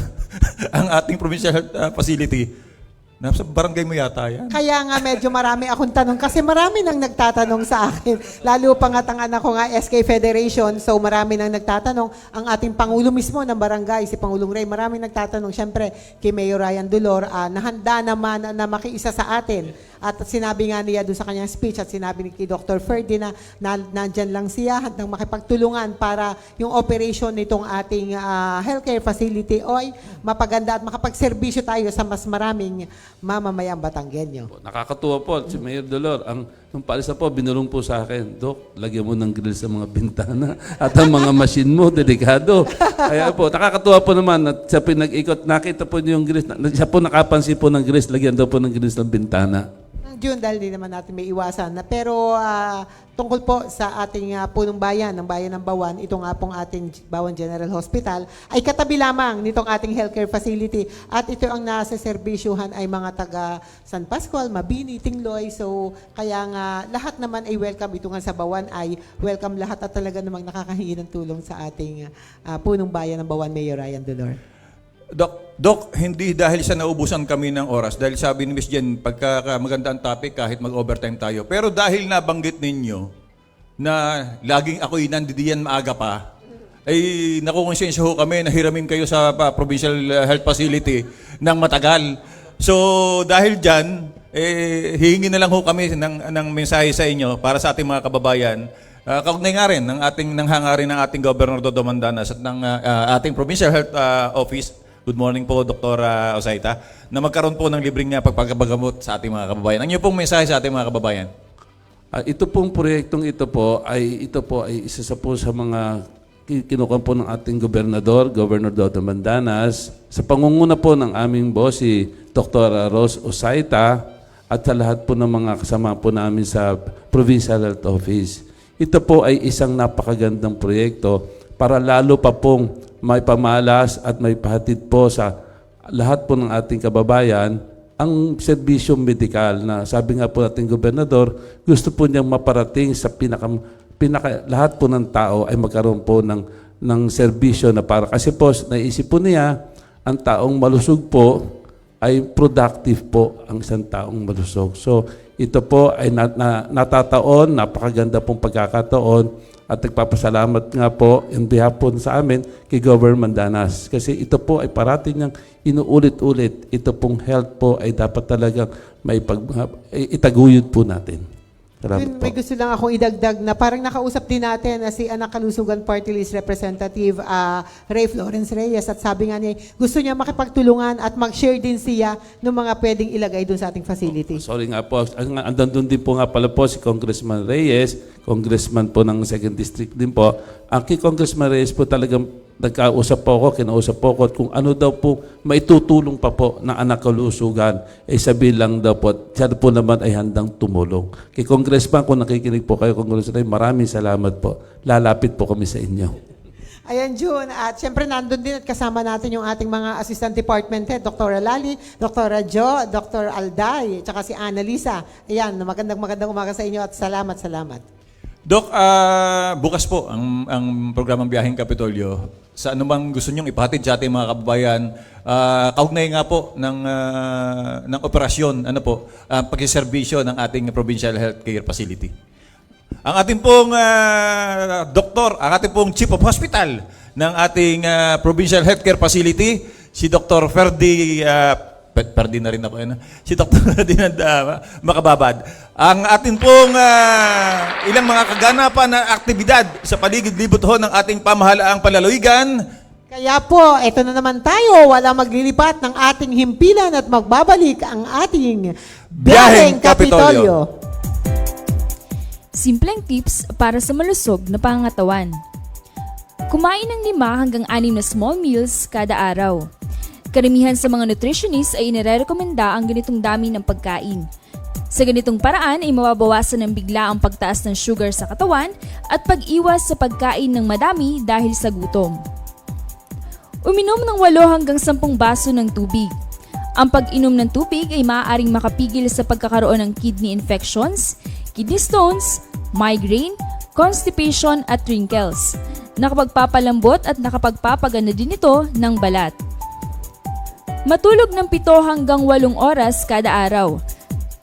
ang ating provincial facility, nasa barangay mo yata yan. Kaya nga medyo marami akong tanong kasi marami nang nagtatanong sa akin. Lalo pa nga ang anak ko nga SK Federation, so marami nang nagtatanong. Ang ating Pangulo mismo ng barangay, si Pangulong Ray, marami nagtatanong. Siyempre, kay Mayor Ryan Dolor, nahanda naman na makiisa sa atin. At sinabi nga niya doon sa kanyang speech at sinabi ni kay Dr. Ferdy na nandyan lang siya handang makipagtulungan para yung operation nitong ating healthcare facility ay mapaganda at makapagserbisyo tayo sa mas maraming mamamayang Batanggenyo. Nakakatuwa po si Mayor Dolor. Nung paalisa po, binulong po sa akin, Dok, lagyan mo ng grill sa mga bintana at ang mga machine mo, delikado. Kaya po, nakakatuwa po naman at siya pinag-ikot, nakita po niyo yung grills. Siya po nakapansin po ng grills, lagyan daw po ng grills ng bintana. June, dahil di naman natin may iwasan. Pero tungkol po sa ating punong bayan, ng bayan ng Bawan, ito nga pong ating Bawan General Hospital, ay katabi lamang nitong ating healthcare facility. At ito ang nasa serbisyuhan ay mga taga San Pascual, Mabini, Tingloy. So, kaya nga lahat naman ay welcome. Ito nga sa Bawan ay welcome lahat at talaga namang nakakahingi ng tulong sa ating punong bayan ng Bawan, Mayor Ryan Dolor. Doc, hindi dahil sa naubusan kami ng oras, dahil sabi ni Ms. Jen, pagka maganda ang topic, kahit mag-overtime tayo. Pero dahil nabanggit ninyo na laging ako'y nandidiyan maaga pa, ay nakukonsensya ho kami na hiramin kayo sa provincial health facility ng matagal. So dahil dyan, hihingi na lang ho kami ng mensahe sa inyo para sa ating mga kababayan. Kaugnay nga rin ng hangarin ng ating Governor Dodo Mandanas at ng ating Provincial Health Office. Good morning po, Dr. Osaita, na magkaroon po ng libreng pagpapagamot sa ating mga kababayan. Ang inyo pong mensahe sa ating mga kababayan? Ito pong proyektong ito po ay isa sa mga kinukuha po ng ating gobernador, Governor Dodo Mandanas, sa pangunguna po ng aming boss, si Dr. Rose Osaita, at sa lahat po ng mga kasama po namin sa Provincial Health Office. Ito po ay isang napakagandang proyekto para lalo pa pong may pamalas at may pahatid po sa lahat po ng ating kababayan ang serbisyong medikal na sabi nga po nating gobernador, gusto po niyang maparating sa lahat po ng tao ay magkaroon po ng serbisyo na para kasi po naisip po niya ang taong malusog po ay productive po ang isang taong malusog. So ito po ay natataon, napakaganda pong pagkakataon. At nagpapasalamat nga po in behalf po sa amin kay Governor Mandanas. Kasi ito po ay parating niyang inuulit-ulit. Ito pong health po ay dapat talagang itaguyod po natin. Yun, may gusto lang akong idagdag na parang nakausap din natin na si Anak Kalusugan Party List Representative Ray Florence Reyes at sabi nga niya, gusto niya makipagtulungan at mag-share din siya ng mga pwedeng ilagay doon sa ating facility. Sorry nga po, andun din po nga pala po si Congressman Reyes, congressman po ng 2nd District din po. Ang kay Congressman Reyes po talagang nagkausap po ako, kinausap po ako at kung ano daw po maitutulong pa po ng Anak Kalusugan, sabihin lang daw po, siya po naman ay handang tumulong. Kay Congressman, kung nakikinig po kayo, Congressman, maraming salamat po. Lalapit po kami sa inyo. Ayan, June. At syempre, nandun din at kasama natin yung ating mga assistant department head, Dr. Lali, Dr. Jo, Dr. Alday, tsaka si Annalisa. Ayan, magandang umaga sa inyo at salamat. Doc, bukas po ang programang Biyaheng Kapitolyo. Sa anumang gusto nyong ipahatid sa ating mga kababayan, kaugnay nga po ng operasyon, pagsiservisyo ng ating Provincial Healthcare Facility. Ang ating pong doktor, ang ating pong Chief of Hospital ng ating Provincial Healthcare Facility, si Dr. Ferdi na rin ako. Si Dr. Ferdinand Makababad. Ang ating pong ilang mga kaganapan na aktibidad sa paligid-libot ho ng ating pamahalaang palalawigan. Kaya po, eto na naman tayo, walang maglilipat ng ating himpilan at magbabalik ang ating Biyaheng Kapitolyo. Simpleng tips para sa malusog na pangangatawan. Kumain ng 5 hanggang 6 na small meals kada araw. Karamihan sa mga nutritionist ay inirekomenda ang ganitong dami ng pagkain. Sa ganitong paraan ay mababawasan ng bigla ang pagtaas ng sugar sa katawan at pag-iwas sa pagkain ng madami dahil sa gutom. Uminom ng 8 hanggang 10 baso ng tubig. Ang pag-inom ng tubig ay maaaring makapigil sa pagkakaroon ng kidney infections, kidney stones, migraine, constipation at wrinkles. Nakapagpapalambot at nakapagpapaganda din ito ng balat. Matulog ng 7 hanggang 8 oras kada araw.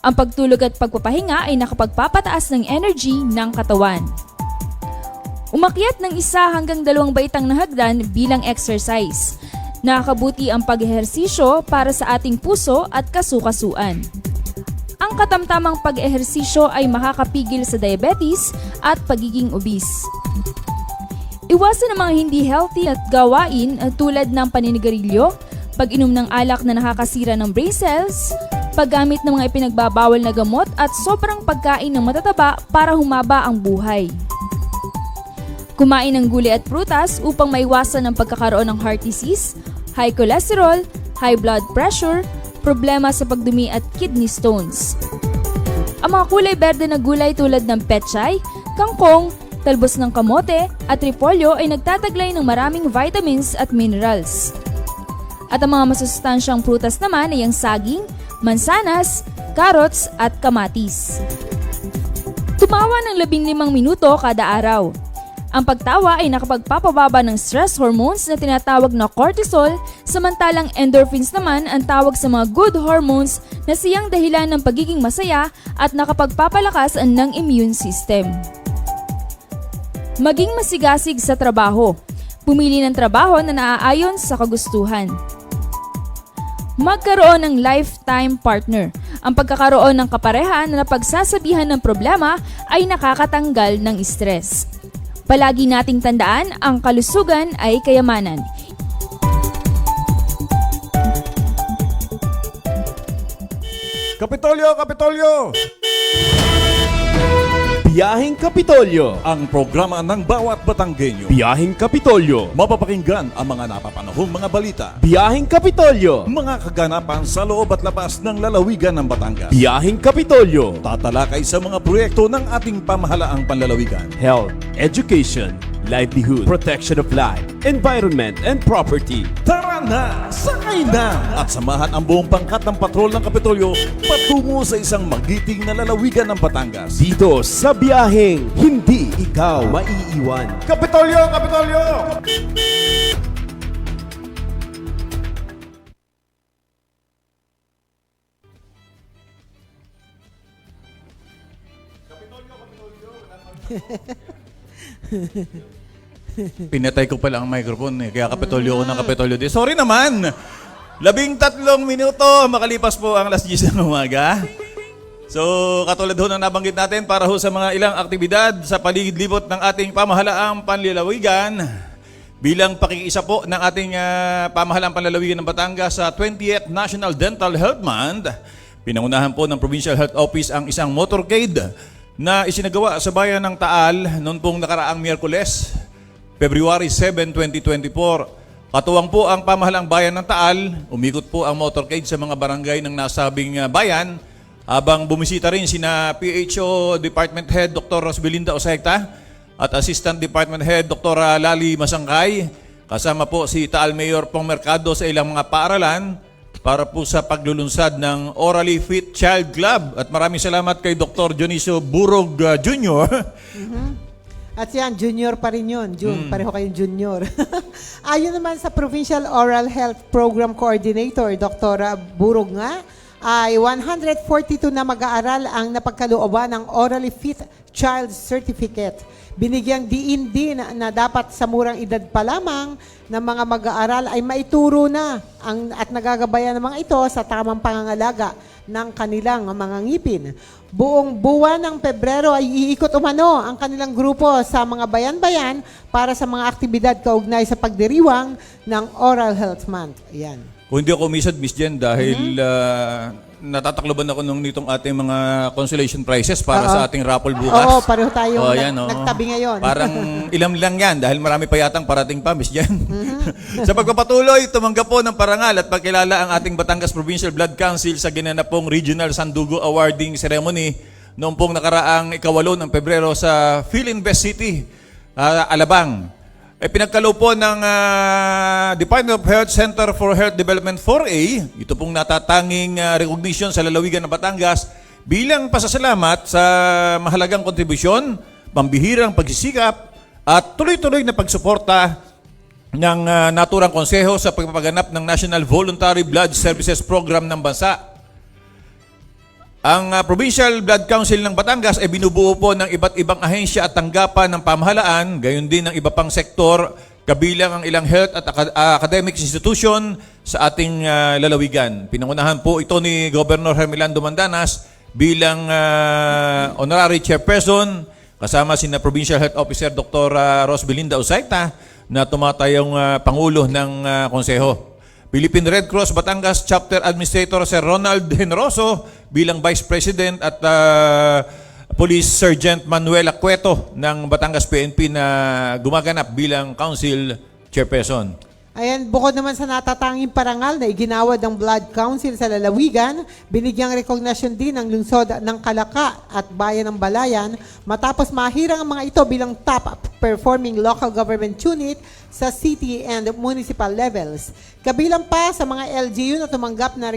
Ang pagtulog at pagpapahinga ay nakapagpapataas ng energy ng katawan. Umakyat ng 1 hanggang 2 baitang na hagdan bilang exercise. Nakakabuti ang pag-ehersisyo para sa ating puso at kasukasuan. Ang katamtamang pag-ehersisyo ay makakapigil sa diabetes at pagiging obese. Iwasan ang mga hindi healthy at gawain tulad ng paninigarilyo, pag-inom ng alak na nakakasira ng brain cells, paggamit ng mga ipinagbabawal na gamot at sobrang pagkain ng matataba para humaba ang buhay. Kumain ng gulay at prutas upang maiwasan ang pagkakaroon ng heart disease, high cholesterol, high blood pressure, problema sa pagdumi at kidney stones. Ang mga kulay berde na gulay tulad ng pechay, kangkong, talbos ng kamote at repolyo ay nagtataglay ng maraming vitamins at minerals. At ang mga masustansyang prutas naman ay ang saging, mansanas, carrots at kamatis. Tumawa ng 15 minuto kada araw. Ang pagtawa ay nakapagpapababa ng stress hormones na tinatawag na cortisol, samantalang endorphins naman ang tawag sa mga good hormones na siyang dahilan ng pagiging masaya at nakapagpapalakas ng immune system. Maging masigasig sa trabaho. Pumili ng trabaho na naaayon sa kagustuhan. Magkaroon ng lifetime partner. Ang pagkakaroon ng kapareha na napagsasabihan ng problema ay nakakatanggal ng stress. Palagi nating tandaan, ang kalusugan ay kayamanan. Kapitolyo, Kapitolyo! Biyaheng Kapitolyo. Ang programa ng bawat Batanggenyo. Biyaheng Kapitolyo. Mapapakinggan ang mga napapanahong mga balita. Biyaheng Kapitolyo. Mga kaganapan sa loob at labas ng lalawigan ng Batangas. Biyaheng Kapitolyo. Tatalakay sa mga proyekto ng ating pamahalaang panlalawigan. Health, education, livelihood, protection of life, environment, and property. Tara na! Sakay na! At samahan ang buong pangkat ng patrol ng Kapitolyo patungo sa isang magiting na lalawigan ng Batangas. Dito sa biyaheng hindi ikaw maiiwan. Kapitolyo! Kapitolyo! Pinatay ko pala ang microphone kaya Kapitolyo ko ng Kapitolyo. Sorry naman! 13 minuto makalipas po ang alas 10 ng umaga. So, katulad ho ng nabanggit natin para ho sa mga ilang aktibidad sa paligid-libot ng ating pamahalaang panlalawigan bilang pakikiisa po ng ating pamahalaang panlalawigan ng Batangas sa 20th National Dental Health Month. Pinangunahan po ng Provincial Health Office ang isang motorcade na isinagawa sa bayan ng Taal noon pong nakaraang Miyerkules, February 7, 2024. Katuwang po ang pamahalang bayan ng Taal, umikot po ang motorcade sa mga barangay ng nasabing bayan habang bumisita rin sina PHO Department Head Dr. Rosbelinda Osekta at Assistant Department Head Dr. Lali Masangkay, kasama po si Taal Mayor Pong Mercado sa ilang mga paaralan para po sa paglulunsad ng Orally Fit Child Club. At maraming salamat kay Dr. Dionisio Burog Jr. At yan, junior pa rin yun. Pareho kayong junior. Ayon naman sa Provincial Oral Health Program Coordinator, Dr. Burog nga, ay 142 na mag-aaral ang napagkalooban ng Orally Fit Child Certificate. Binigyang diin din na dapat sa murang edad pa lamang ng mga mag-aaral ay maituro na at nagagabayan ng mga ito sa tamang pangangalaga ng kanilang mga ngipin. Buong buwan ng Pebrero ay iikot umano ang kanilang grupo sa mga bayan-bayan para sa mga aktibidad kaugnay sa pagdiriwang ng Oral Health Month. Ayan. Kung hindi ako umisad, Miss Jen, dahil natatakloban ako nitong ating mga consolation prizes para sa ating raffle bukas. Oo, pareho tayo oo. nagtabi ngayon. Parang ilang lang yan dahil marami pa yatang parating pa, Miss Jen. Sa pagpapatuloy, tumanggap po ng parangal at pagkilala ang ating Batangas Provincial Blood Council sa ginanap pong Regional Sandugo Awarding Ceremony noong pong nakaraang 8 ng Pebrero sa Philinvest City, Alabang. Pinagkalo po ng Department of Health Center for Health Development 4A, ito pong natatanging recognition sa lalawigan ng Batangas bilang pasasalamat sa mahalagang kontribusyon, pambihirang pagsisikap at tuloy-tuloy na pagsuporta ng naturang konseho sa pagpapaganap ng National Voluntary Blood Services Program ng bansa. Ang Provincial Blood Council ng Batangas ay binubuo po ng iba't ibang ahensya at tanggapan ng pamahalaan, gayon din ng iba pang sektor, kabilang ang ilang health at academic institution sa ating lalawigan. Pinangunahan po ito ni Governor Hermelando Mandanas bilang honorary chairperson, kasama sina Provincial Health Officer Dr. Rosbelinda Osekta na tumatayong Pangulo ng Konseho. Philippine Red Cross Batangas Chapter Administrator Sir Ronald Henroso bilang Vice President at Police Sergeant Manuel Acueto ng Batangas PNP na gumaganap bilang Council Chairperson. Ayan, bukod naman sa natatanging parangal na iginawad ng Blood Council sa lalawigan, binigyang rekognasyon din ng lungsod ng Kalaka at bayan ng Balayan matapos mahirang ang mga ito bilang top performing local government unit sa city and municipal levels. Kabilang pa sa mga LGU na tumanggap na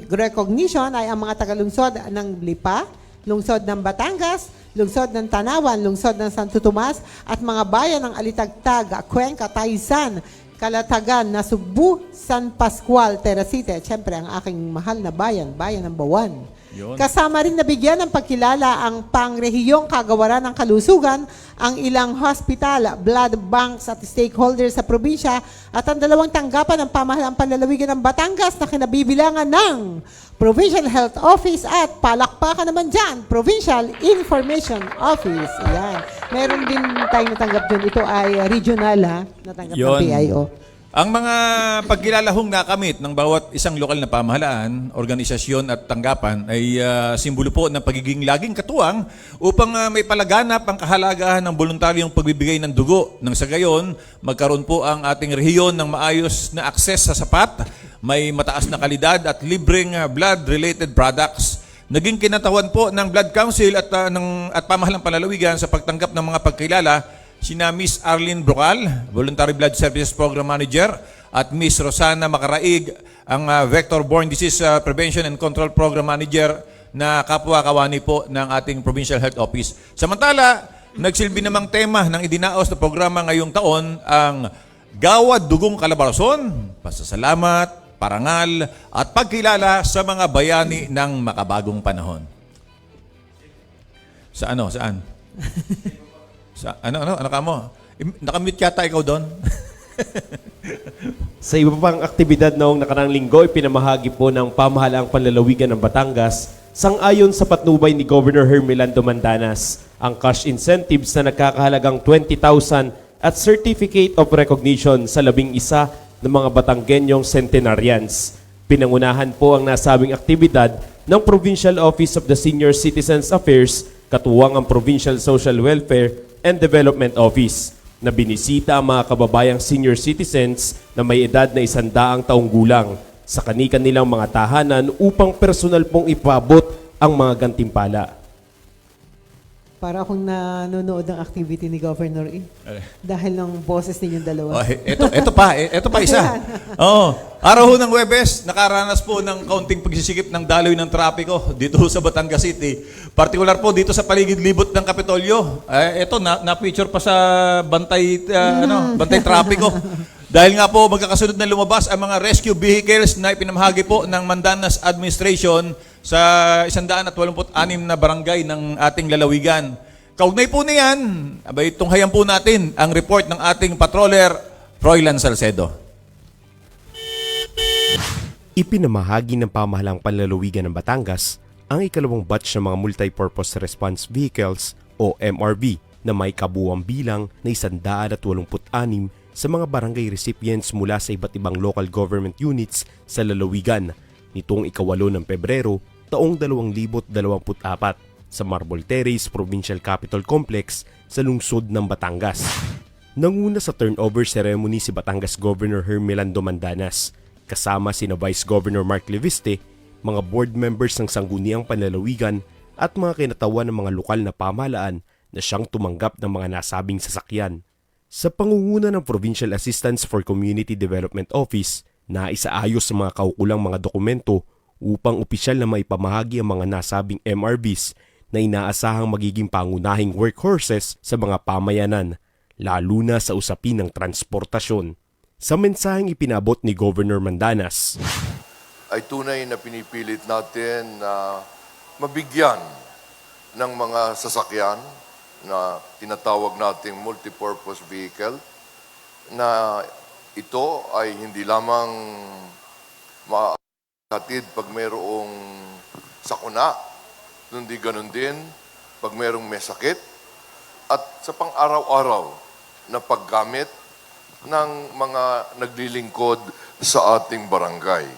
recognition ay ang mga tagalungsod ng Lipa, lungsod ng Batangas, lungsod ng Tanawan, lungsod ng Santo Tomas, at mga bayan ng Alitagtag, Cuenca, Taysan, Calatagan, Nasugbu, San Pascual, Terasite, at syempre ang aking mahal na bayan, bayan ng Bawan. Yun. Kasama rin nabigyan ng pagkilala ang pangrehiyong kagawaran ng kalusugan, ang ilang hospital, blood banks at stakeholders sa probinsya at ang 2 tanggapan ng pamahalaang panlalawigan ng Batangas na kinabibilangan ng Provincial Health Office at palakpakan naman dyan, Provincial Information Office. Ayan. Meron din tayong natanggap dyan. Ito ay regional natanggap ng PIO. Ang mga pagkilalahong nakamit ng bawat isang lokal na pamahalaan, organisasyon at tanggapan ay simbolo po ng pagiging laging katuwang upang may palaganap ang kahalagahan ng voluntaryong pagbibigay ng dugo. Nang sa gayon, magkaroon po ang ating rehiyon ng maayos na akses sa sapat, may mataas na kalidad at libreng blood-related products. Naging kinatawan po ng Blood Council at pamahalang panlalawigan sa pagtanggap ng mga pagkilala sina Miss Arlene Brocal, Voluntary Blood Services Program Manager, at Miss Rosana Macaraig, ang Vector-Borne Disease Prevention and Control Program Manager na kapwa-kawani po ng ating Provincial Health Office. Samantala, nagsilbi namang tema ng idinaos na programa ngayong taon ang Gawad Dugong Calabarzon, pasasalamat, parangal, at pagkilala sa mga bayani ng makabagong panahon. Saan? Ano ka mo? Nakamute yata ikaw doon? Sa iba pang aktibidad noong nakarang linggo, ipinamahagi po ng pamahalaang panlalawigan ng Batangas, sang-ayon sa patnubay ni Governor Hermelando Mandanas, ang cash incentives na nagkakahalagang 20,000 at Certificate of Recognition sa 11 ng mga Batanggenyong centenarians. Pinangunahan po ang nasabing aktibidad ng Provincial Office of the Senior Citizens Affairs, katuwang ang Provincial Social Welfare and Development Office, na binisita ang mga kababayang senior citizens na may edad na 100 taong gulang sa kani-kanilang mga tahanan upang personal pong ipabot ang mga gantimpala. Para akong nanonood ng activity ni Governor dahil ng boses ninyong dalawa. Ito pa isa. Araw ho ng Huwebes, nakaranas po ng kaunting pagsisikip ng daloy ng trapiko dito sa Batangas City. Partikular po dito sa paligid-libot ng Kapitolyo. Ito na-feature pa sa bantay trapiko. Dahil nga po magkakasunod na lumabas ang mga rescue vehicles na ipinamahagi po ng Mandanas Administration sa 186 na barangay ng ating lalawigan. Kaugnay po niyan, tunghayan po natin ang report ng ating patroller, Froilan Salcedo. Ipinamahagi ng pamahalang panlalawigan ng Batangas ang ikalawang batch ng mga Multipurpose Response Vehicles o MRV na may kabuuang bilang na 186 sa mga barangay recipients mula sa iba't ibang local government units sa lalawigan nitong 8 ng Pebrero taong 2024 sa Marble Terrace Provincial Capital Complex sa lungsod ng Batangas. Nanguna sa turnover ceremony si Batangas Governor Hermelando Mandanas kasama sina Vice Governor Mark Leviste, mga board members ng Sangguniang Panlalawigan at mga kinatawan ng mga lokal na pamahalaan na siyang tumanggap ng mga nasabing sasakyan. Sa pangunguna ng Provincial Assistance for Community Development Office, naisaayos sa mga kaukulang mga dokumento upang opisyal na maipamahagi ang mga nasabing MRVs na inaasahang magiging pangunahing workhorses sa mga pamayanan, lalo na sa usapin ng transportasyon. Sa mensaheng ipinabot ni Governor Mandanas, ay tunay na pinipilit natin na mabigyan ng mga sasakyan na tinatawag nating multipurpose vehicle na ito ay hindi lamang mahatid pag mayroong sakuna, kundi ganun din pag mayroong may sakit at sa pang-araw-araw na paggamit ng mga naglilingkod sa ating barangay.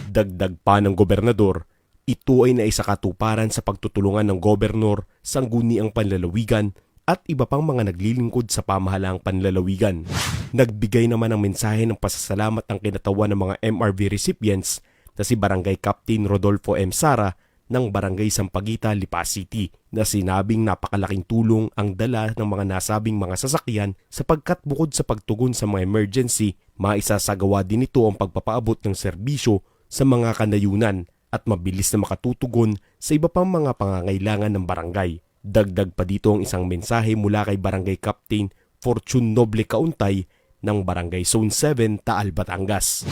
Dagdag pa ng gobernador, ito ay naisakatuparan sa pagtutulungan ng gobernur, sangguniang panlalawigan at iba pang mga naglilingkod sa pamahalaang panlalawigan. Nagbigay naman ng mensahe ng pasasalamat ang kinatawan ng mga MRV recipients na si Barangay Captain Rodolfo M. Sara ng Barangay Sampaguita, Lipa City na sinabing napakalaking tulong ang dala ng mga nasabing mga sasakyan sapagkat bukod sa pagtugon sa mga emergency, maisasagawa din ito ang pagpapaabot ng serbisyo sa mga kanayunan at mabilis na makatutugon sa iba pang mga pangangailangan ng barangay. Dagdag pa dito ang isang mensahe mula kay Barangay Captain Fortune Noble Kauntay ng Barangay Zone 7, Taal, Batangas.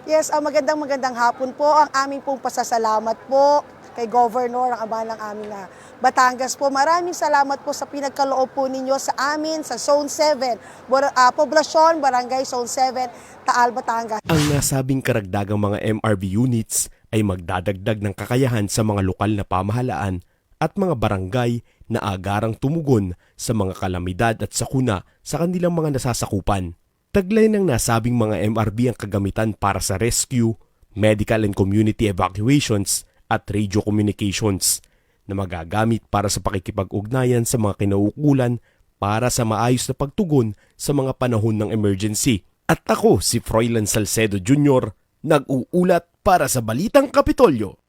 Yes, magandang hapon po. Ang aming pong pasasalamat po kay Governor, ang ama ng aming Batangas po. Maraming salamat po sa pinagkaloob po ninyo sa amin sa Zone 7, Poblasyon, Barangay Zone 7, Taal, Batangas. Ang nasabing karagdagang mga MRB units ay magdadagdag ng kakayahan sa mga lokal na pamahalaan at mga barangay na agarang tumugon sa mga kalamidad at sakuna sa kanilang mga nasasakupan. Taglay ng nasabing mga MRB ang kagamitan para sa rescue, medical and community evacuations at radio communications na magagamit para sa pakikipag-ugnayan sa mga kinauukulan para sa maayos na pagtugon sa mga panahon ng emergency. At ako si Froilan Salcedo Jr., nag-uulat para sa Balitang Kapitolyo.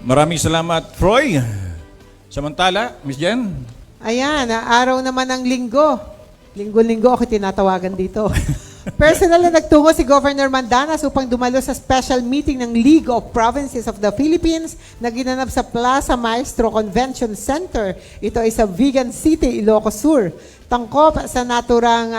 Maraming salamat, Froy. Samantala, Miss Jen? Ayan, araw naman ng linggo. Linggo-linggo ako tinatawagan dito. Personal na nagtungo si Governor Mandanas upang dumalo sa special meeting ng League of Provinces of the Philippines na ginanap sa Plaza Maestro Convention Center. Ito ay sa Vigan City, Ilocos Sur. Tangkop sa naturang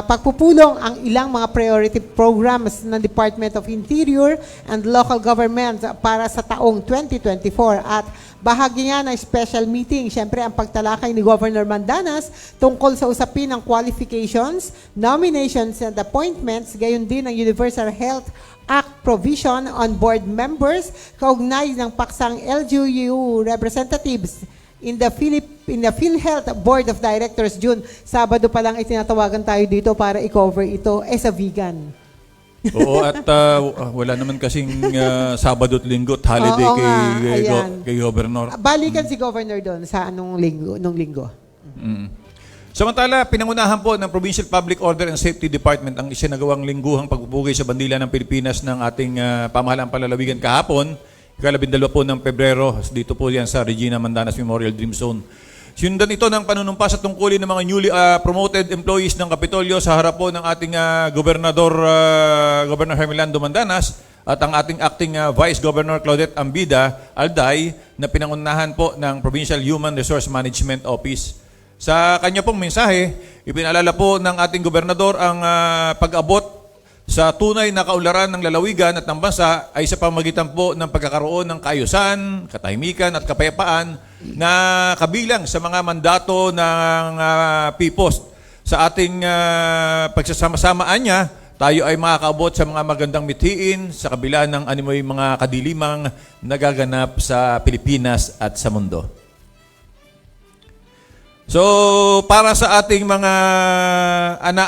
pagpupulong ang ilang mga priority programs ng Department of Interior and Local Government para sa taong 2024 at bahagi nga ng special meeting, syempre ang pagtalakay ni Governor Mandanas tungkol sa usapin ng qualifications, nominations and appointments, gayon din ang Universal Health Act provision on board members, kaugnay ng paksang LGU representatives in the PhilHealth Board of Directors. June, Sabado pa lang itinatawagan tayo dito para i-cover ito sa vegan. Oo, at wala naman kasing Sabado at Linggo at holiday Oo nga, kay Governor. Balikan si Governor doon sa nung linggo. Samantala, pinangunahan po ng Provincial Public Order and Safety Department ang isinagawang lingguhang pagpupugay sa bandila ng Pilipinas ng ating pamahalaang palalawigan kahapon, ika-12 po ng Pebrero. Dito po yan sa Regina Mandanas Memorial Dream Zone. Sinundan ito ng panunumpa sa tungkulin ng mga newly promoted employees ng Kapitolyo sa harap po ng ating Governor Hermelando Mandanas at ang ating acting Vice Governor Claudette Ambida Alday na pinangunahan po ng Provincial Human Resource Management Office. Sa kanya pong mensahe, ipinaalala po ng ating gobernador ang pag-abot sa tunay na kaunlaran ng lalawigan at ng bansa ay sa pamamagitan po ng pagkakaroon ng kaayusan, katahimikan at kapayapaan na kabilang sa mga mandato ng PPOST. Sa ating pagsasama-samaan niya, tayo ay makakaabot sa mga magandang mithiin sa kabila ng animoy mga kadilimang nagaganap sa Pilipinas at sa mundo. So, para sa ating mga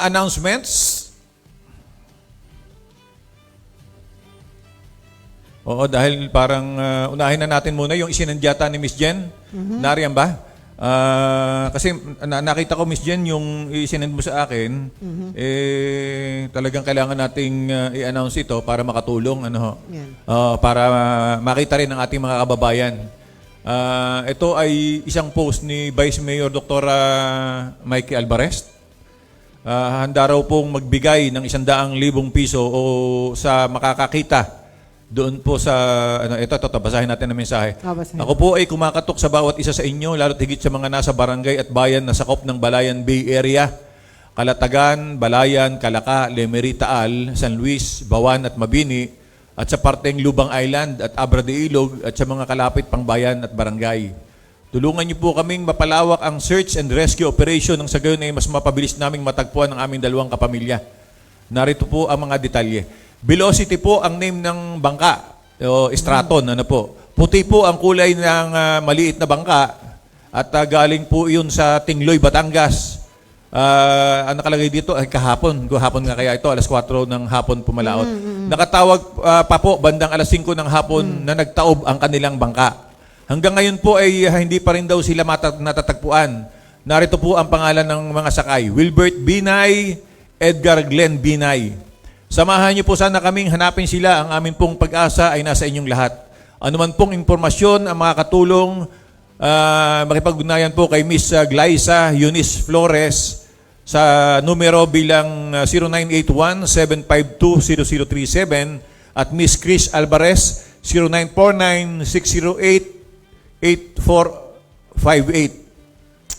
announcements, oo, dahil parang unahin na natin muna yung isinandyata ni Miss Jen. Nariyan ba? Kasi nakita ko, Miss Jen, yung isinend mo sa akin, talagang kailangan nating i-announce ito para makatulong, para makita rin ng ating mga kababayan. Ito ay isang post ni Vice Mayor Dr. Mikey Alvarez. Handa raw pong magbigay ng 100,000 piso o sa makakakita doon po sa, ito, basahin natin ang mensahe. Ako po ay kumakatok sa bawat isa sa inyo, lalo't higit sa mga nasa barangay at bayan na sakop ng Balayan Bay Area, Calatagan, Balayan, Calaca, Lemery, Taal, San Luis, Bawan at Mabini, at sa parteng Lubang Island at Abra de Ilog at sa mga kalapit pang bayan at barangay. Tulungan niyo po kaming mapalawak ang search and rescue operation nang sa gayon ay mas mapabilis naming matagpuan ang aming dalawang kapamilya. Narito po ang mga detalye. Velocity po ang name ng bangka, o Straton, Puti po ang kulay ng maliit na bangka at galing po yun sa Tingloy, Batangas. Ang nakalagay dito ay kahapon nga kaya ito, alas 4 ng hapon pumalaot. Nakatawag pa po bandang alas 5 ng hapon na nagtaob ang kanilang bangka. Hanggang ngayon po ay hindi pa rin daw sila natatagpuan. Narito po ang pangalan ng mga sakay: Wilbert Binay, Edgar Glenn Binay. Samahan niyo po sana kaming hanapin sila. Ang amin pong pag-asa ay nasa inyong lahat. Ano man pong impormasyon ang mga katulong, makipag-ugnayan po kay Miss Glyza Eunice Flores sa numero bilang 0981-752-0037 at Miss Chris Alvarez 0949-608-8458.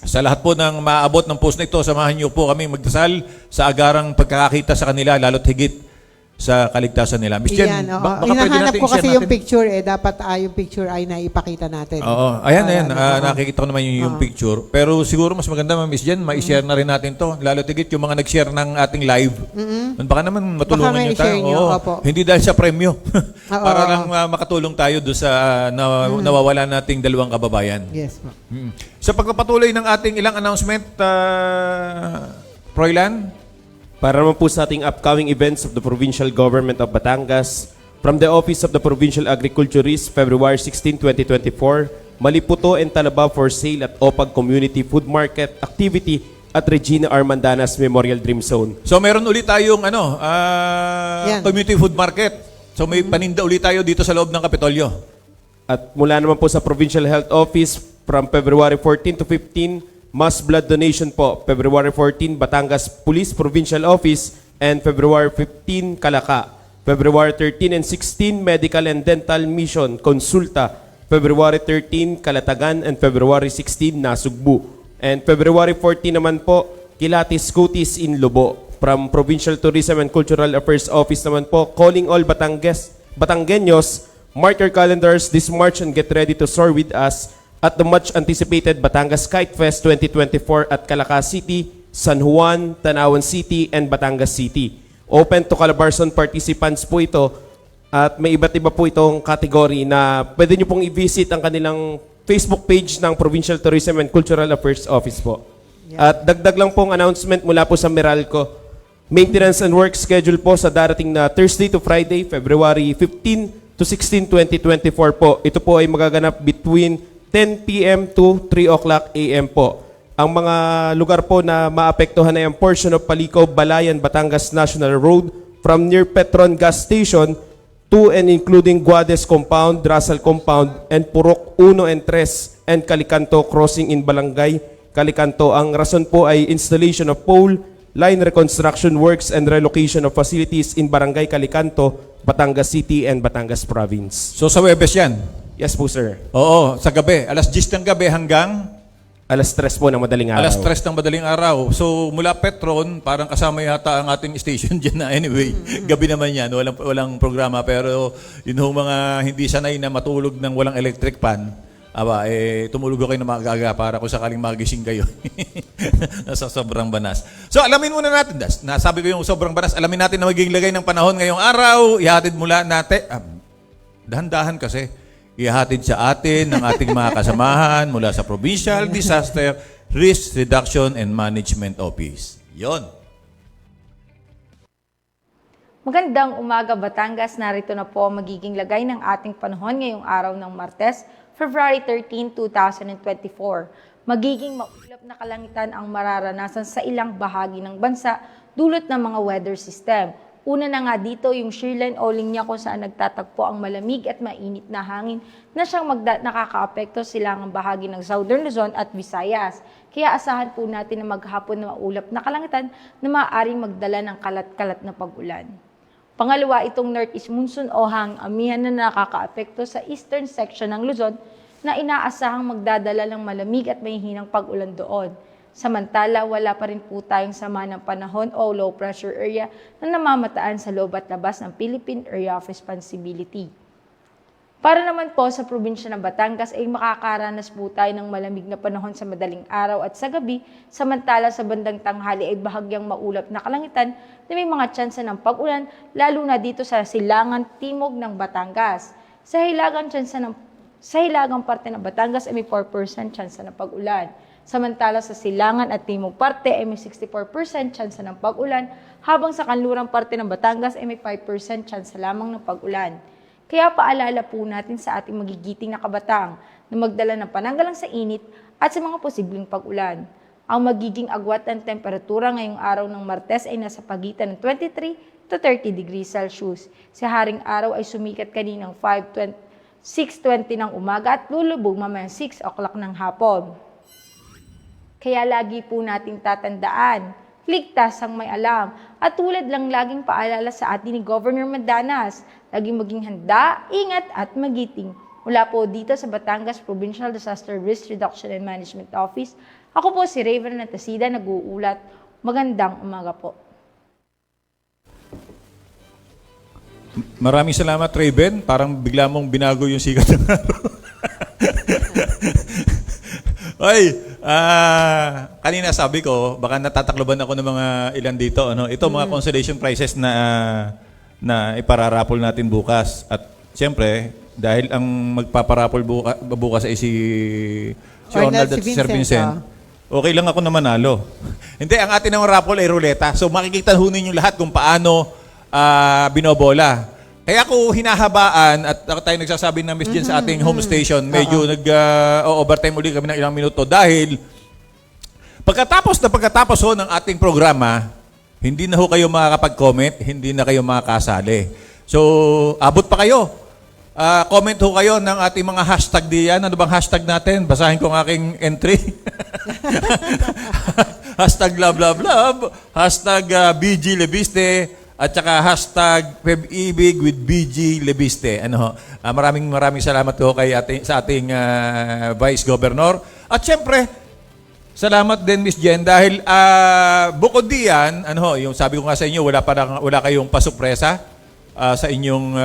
Sa lahat po ng maabot ng post na ito, samahan niyo po kami magdasal sa agarang pagkakakita sa kanila, lalo't higit sa kaligtasan nila. Miss Jen, Iyan, oo. baka pwede Hinahanap natin ko kasi i-share yung natin. picture dapat yung picture ay naipakita natin. Oo. Ayan, Para ayan. oo. Nakikita ko naman yung picture. Pero siguro mas maganda, Miss Jen, ma-share na rin natin to. Lalo tigit yung mga nag-share ng ating live. Baka naman matulungan Baka nyo tayo. ma-share nyo, Oo. opo. Hindi dahil sa premyo. Oo. Para lang makatulong tayo doon sa nawawala nating dalawang kababayan. Yes po. Sa pagpapatuloy ng ating ilang announcement, Froilan? Para naman po sa ating upcoming events of the Provincial Government of Batangas, from the Office of the Provincial Agriculturist, February 16, 2024, Maliputo and Talaba for sale at OPAG Community Food Market Activity at Regina Armandanas Memorial Dream Zone. So meron ulit tayong Yan. community food market. So may paninda ulit tayo dito sa loob ng Kapitolyo. At mula naman po sa Provincial Health Office, from February 14 to 15, Mass Blood Donation po, February 14, Batangas Police Provincial Office, and February 15, Kalaka. February 13 and 16, Medical and Dental Mission, Consulta. February 13, Kalatagan, and February 16, Nasugbu. And February 14 naman po, Kilatis Cutis in Lobo. From Provincial Tourism and Cultural Affairs Office naman po, calling all Batanggenyos, mark your calendars this March and get ready to soar with us at the much-anticipated Batangas Kite Fest 2024 at Calacas City, San Juan, Tanawan City, and Batangas City. Open to Calabarzon participants po ito at may iba't iba po itong category na pwede nyo pong i-visit ang kanilang Facebook page ng Provincial Tourism and Cultural Affairs Office po. At dagdag lang pong announcement mula po sa Meralco. Maintenance and work schedule po sa darating na Thursday to Friday, February 15 to 16, 2024 po. Ito po ay magaganap between 10 p.m. to 3 o'clock a.m. po. Ang mga lugar po na maapektuhan ay ang portion of Palico, Balayan, Batangas National Road from near Petron Gas Station to and including Guades Compound, Rasal Compound, and Purok 1 and 3 and Calicanto Crossing in Balangay, Calicanto. Ang rason po ay installation of pole, line reconstruction works, and relocation of facilities in Barangay Calicanto, Batangas City, and Batangas Province. So sa Webes yan? Yes po, sir. Oo, sa gabi. Alas 10 ng gabi hanggang Alas 3 po ng madaling araw. alas 3 ng madaling araw. So mula Petron, parang kasama yata ang ating station dyan na anyway. Gabi naman yan, walang programa. Pero yun ho, mga hindi sanay na matulog ng walang electric fan, tumulog kayo na maaga para kung sakaling magising kayo. Nasa sobrang banas. So alamin muna natin, nasabi ko yung sobrang banas, alamin natin na magiging lagay ng panahon ngayong araw. Ihatid mula natin, dahan-dahan kasi, ihatid sa atin ng ating mga kasamahan mula sa Provincial Disaster Risk Reduction and Management Office. Yon. Magandang umaga, Batangas. Narito na po ang magiging lagay ng ating panahon ngayong araw ng Martes, February 13, 2024. Magiging maulap na kalangitan ang mararanasan sa ilang bahagi ng bansa dulot ng mga weather system. Una na nga dito yung shearline o linya kung saan nagtatagpo ang malamig at mainit na hangin na siyang nakakaapekto silangang bahagi ng Southern Luzon at Visayas. Kaya asahan po natin na maghapon na maulap na kalangitan na maaaring magdala ng kalat-kalat na pag-ulan. Pangalawa, itong northeast monsoon o hangamihan na nakakaapekto sa eastern section ng Luzon na inaasahang magdadala ng malamig at mahihinang pag-ulan doon. Samantala, wala pa rin po tayong sama ng panahon o low pressure area na namamataan sa loob at labas ng Philippine Area of Responsibility. Para naman po sa probinsya ng Batangas ay makakaranas po tayo ng malamig na panahon sa madaling araw at sa gabi, samantala sa bandang tanghali ay bahagyang maulap na kalangitan na may mga tsansa ng pag-ulan, lalo na dito sa silangan timog ng Batangas. Sa hilagang parte ng Batangas ay may 4% tsansa ng pag-ulan. Samantala sa silangan at timog parte ay may 64% tsansa ng pag-ulan, habang sa kanlurang parte ng Batangas ay may 5% tsansa lamang ng pag-ulan. Kaya paalala po natin sa ating magigiting na kabataan na magdala ng pananggalang sa init at sa mga posibleng pag-ulan. Ang magiging agwat ng temperatura ngayong araw ng Martes ay nasa pagitan ng 23 to 30 degrees Celsius. Sa haring araw ay sumikat kaninang 6:20 ng umaga at lulubog mamayang 6 o'clock ng hapon. Kaya lagi po nating tatandaan, ligtas ang may alam. At tulad lang laging paalala sa atin ni Governor Mandanas, laging maging handa, ingat at magiting. Mula po dito sa Batangas Provincial Disaster Risk Reduction and Management Office, ako po si Raven Natasida, nag-uulat. Magandang umaga po. Maraming salamat, Raven. Parang bigla mong binago yung sikat ng araw. Oy, kanina sabi ko, baka natatakloban ako ng mga ilan dito. Ano? Ito, mga consolation prizes na ipararapol natin bukas. At siyempre, dahil ang magpaparapol bukas ay si Arnold at Sir Vincent, okay lang ako na manalo. Hindi, ang atin ng raffle ay ruleta. So makikita ho ninyo lahat kung paano binobola. Kaya ako hinahabaan at ako tayo nagsasabi ng Miss Jen sa ating home station, medyo nag-overtime uli kami ng ilang minuto dahil pagkatapos ho ng ating programa, hindi na ho kayo makakapag-comment, hindi na kayo makakasali. So, abot pa kayo. Comment ho kayo ng ating mga hashtag diyan. Ano bang hashtag natin? Basahin ko ang aking entry. Hashtag love, love, love. Hashtag BG Lebiste. At saka hashtag Peb-ibig with BG Lebiste. Maraming salamat ho sa ating Vice Governor. At syempre, salamat din Miss Jen dahil bukod diyan, yung sabi ko nga sa inyo, wala kayong pasupresa sa inyong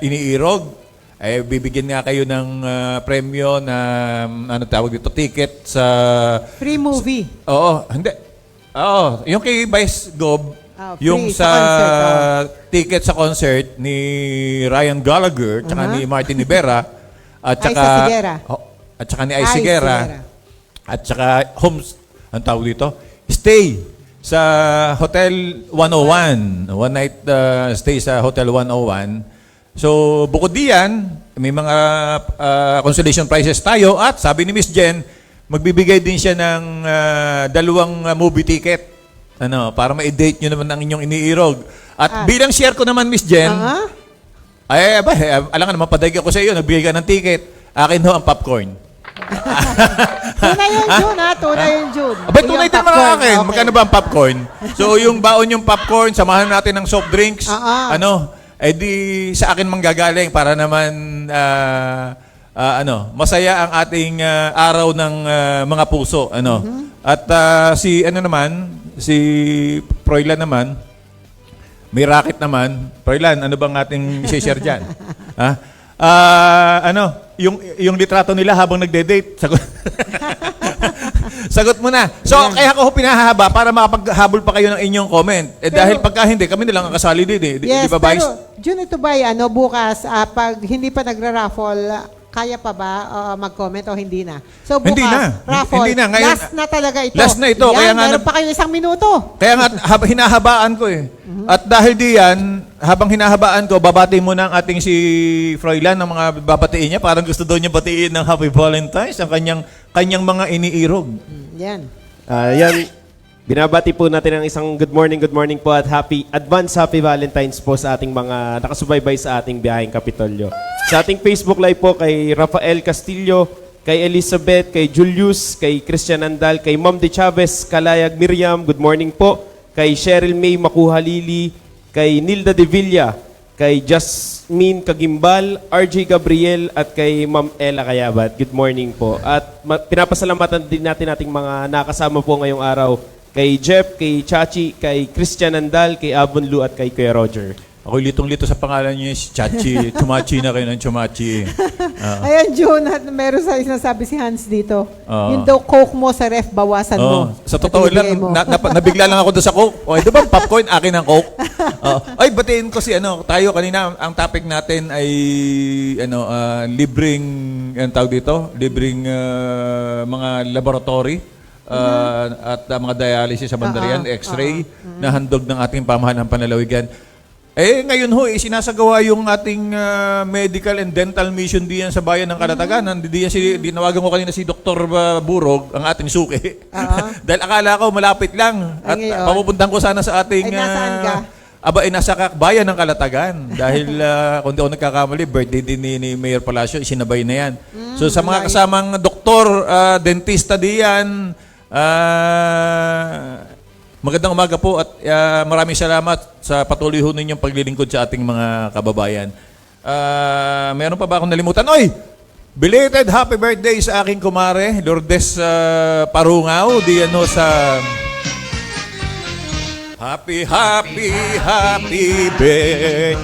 iniirog. Bibigyan nga kayo ng premyo na tawag dito, ticket sa Free movie. Oo, hindi. Oo, yung kay Vice Gov, yung free sa concert, ticket sa concert ni Ryan Gallagher tsaka ni Martin Rivera at saka ni Ice Higuera at saka homes, ang tawag dito, stay sa Hotel 101, one night stay sa Hotel 101. So bukod diyan, may mga consolation prizes tayo at sabi ni Miss Jen, magbibigay din siya ng 2 movie ticket. Para ma-date nyo naman ang inyong iniirog. At bilang share ko naman, Miss Jen, alam nga naman, padaig ako sa iyo, nagbigay ka ng ticket. Akin ho ang popcorn. Tunay yun, June, ha? Tunay yun, June. Abay, tunay din mga akin. Okay. Magkano ba ang popcorn? So, yung baon yung popcorn, samahan natin ng soft drinks. Di sa akin manggagaling para naman, masaya ang ating araw ng mga puso. At si Froilan naman, may racket naman. Froilan, ano bang ating i-share dyan? Yung litrato nila habang nagde-date. Sagot mo na. So, kaya ko pinahahaba para makapaghabol pa kayo ng inyong comment. Dahil pagka hindi, kami na lang ang kasali din. Yes, di ba, Vice? pero June, ito ba bukas, pag hindi pa nagra-raffle, kaya pa ba mag-comment o hindi na? So bukas, hindi na. raffle, Hindi na. Ngayon, last na talaga ito. Last na ito. Yan, Kaya nga meron pa kayo 1 minuto. Kaya nga, hinahabaan ko eh. At dahil diyan, habang hinahabaan ko, babati muna ang ating si Froilan ng mga babatiin niya. Parang gusto daw niya batiin ng Happy Valentine's ang kanyang mga iniirog. Yan. Yan. Binabati po natin ang isang good morning po at happy Valentine's po sa ating mga nakasubaybay sa ating biyaheng Kapitolyo. Sa ating Facebook Live po kay Rafael Castillo, kay Elizabeth, kay Julius, kay Christian Andal, kay Ma'am De Chavez, Kalayag Miriam, good morning po. Kay Cheryl May Makuhalili, kay Nilda De Villa, kay Jasmine Kagimbal, RJ Gabriel, at kay Ma'am Ella Kayabat. Good morning po. At pinapasalamatan din natin ating mga nakasama po ngayong araw. Kay Jeff, kay Chachi, kay Christian Andal, kay Abon Lu, at kay Kuya Roger. Ako litong-lito sa pangalan niya, si Chachi. Chumachi na kayo ng Chumachi. Ayan, June, at meron sa sinasabi si Hans dito. Yung daw Coke mo sa ref, bawasan mo. Sa totoo lang, nabigla lang ako doon sa Coke. O, ito bang popcorn? Akin ang Coke. Ay, batiin ko si tayo kanina, ang topic natin ay libreng, ang tawag dito? Libreng mga laboratory. At mga dialysis sa Bandarian, X-ray, na handog ng ating pamahalaan ng panlalawigan. Ngayon ho, sinasagawa yung ating medical and dental mission diyan sa bayan ng Kalatagan. Dinawagan ko kanina si Dr. Burog, ang ating suki. Dahil akala ko malapit lang. At papupuntan ko sana sa ating... nasaan ka? Nasa bayan ng Kalatagan. Dahil kung di ako nagkakamali, birthday din ni Mayor Palacio, isinabay na yan. So sa mga kasamang doktor, dentista diyan, Magandang umaga po at maraming salamat sa patuloy ho ninyong paglilingkod sa ating mga kababayan. Meron pa ba akong nalimutan? Oy! Belated happy birthday sa aking kumare, Lourdes Parungaw, diyan sa happy birthday.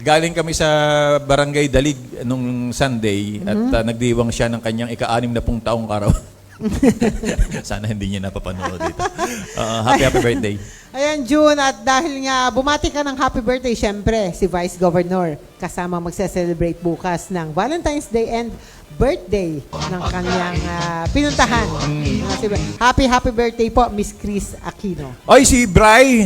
Galing kami sa Barangay Dalig nung Sunday at nagdiwang siya ng kanyang ika-6 na taong araw. Sana hindi niya napapanood dito. Happy birthday. Ayan, June, at dahil nga bumati ka ng happy birthday, syempre, si Vice Governor kasama magse-celebrate bukas ng Valentine's Day and birthday ng kanyang pinuntahan. Happy birthday po, Miss Chris Aquino. Oy, si Brian,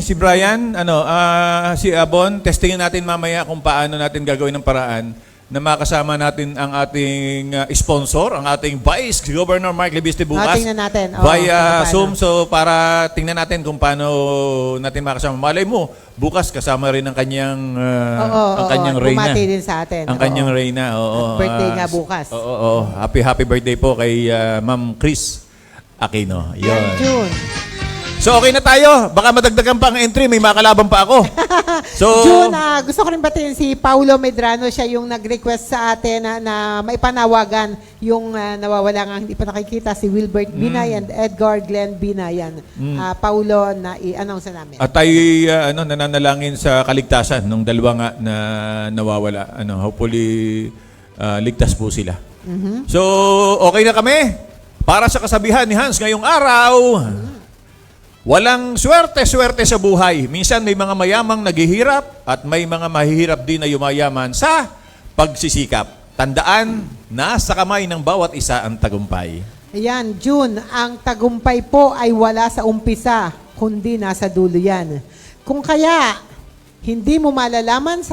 si Abon, testingin natin mamaya kung paano natin gagawin ng paraan na makasama natin ang ating sponsor, ang ating Vice Governor Mark Lebiste bukas. Tingnan natin. Via Zoom. So, para tingnan natin kung paano natin makasama. Malay mo, bukas kasama rin ang kanyang, Reyna. Bumati din sa atin. Ang kanyang Reyna. Birthday nga bukas. Happy birthday po kay Ma'am Chris Aquino. Yun. June. So, okay na tayo. Baka madagdagan pa ang entry. May makalaban pa ako. So, June, gusto ko rin batiin si Paulo Medrano. Siya yung nag-request sa atin na maipanawagan yung nawawala nga hindi pa nakikita si Wilbert Binay and Edgar Glenn Binayan. Paulo, na i-announce na namin. At tayo nananalangin sa kaligtasan ng dalawa nga na nawawala. Hopefully, ligtas po sila. So, okay na kami. Para sa kasabihan ni Hans ngayong araw, walang swerte-swerte sa buhay. Minsan may mga mayamang naghihirap at may mga mahihirap din na yumayaman sa pagsisikap. Tandaan, nasa kamay ng bawat isa ang tagumpay. Ayan, June, ang tagumpay po ay wala sa umpisa, kundi nasa dulo yan. Kung kaya, hindi mo malalaman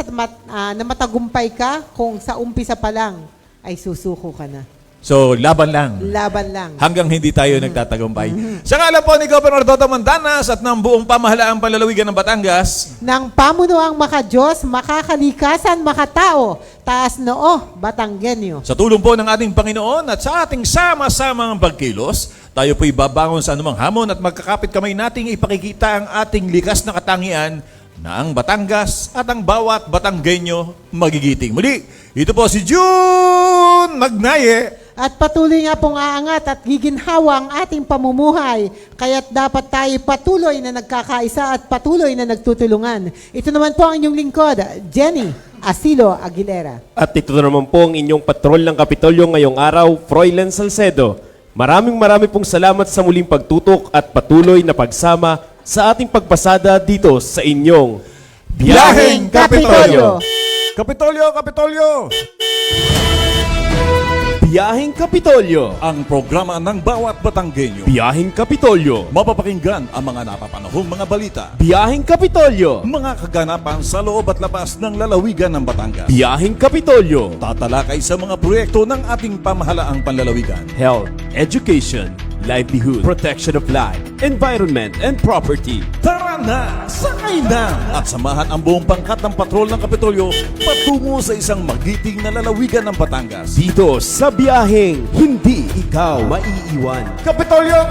na matagumpay ka kung sa umpisa pa lang ay susuko ka na. So, laban lang. Laban lang. Hanggang hindi tayo nagtatagumpay. Sa ngalan po ni Governor Toto Mandanas at ng buong pamahalaang panlalawigan ng Batangas, ng pamunuang makadiyos, makakalikasan, makatao, taas noo, Batanggenyo. sa tulong po ng ating Panginoon at sa ating sama-samang pagkilos, tayo po'y babangon sa anumang hamon at magkakapit kamay nating ipakikita ang ating likas na katangian na ang Batangas at ang bawat Batanggenyo magigiting. Muli, ito po si June Magnaye. At patuloy nga pong aangat at giginhawa ang ating pamumuhay. Kaya't dapat tayo patuloy na nagkakaisa at patuloy na nagtutulungan. Ito naman po ang inyong lingkod, Jenny Asilo Aguilera. At ito naman po ang inyong patrol ng Kapitolyo ngayong araw, Froilan Salcedo. Maraming pong salamat sa muling pagtutok at patuloy na pagsama sa ating pagpasada dito sa inyong Biyaheng Kapitolyo! Kapitolyo! Biyaheng Kapitolyo. Ang programa ng bawat Batanggenyo. Biyaheng Kapitolyo. Mapapakinggan ang mga napapanahong mga balita. Biyaheng Kapitolyo. Mga kaganapan sa loob at labas ng lalawigan ng Batangas. Biyaheng Kapitolyo. Tatalakay sa mga proyekto ng ating pamahalaang panlalawigan. Health, education, livelihood, protection of life, environment, and property. Tara na! Sakay na! At samahan ang buong pangkat ng patrol ng Kapitolyo patungo sa isang magiting na lalawigan ng Batangas. Dito sa biyaheng hindi ikaw maiiwan. Kapitolyo!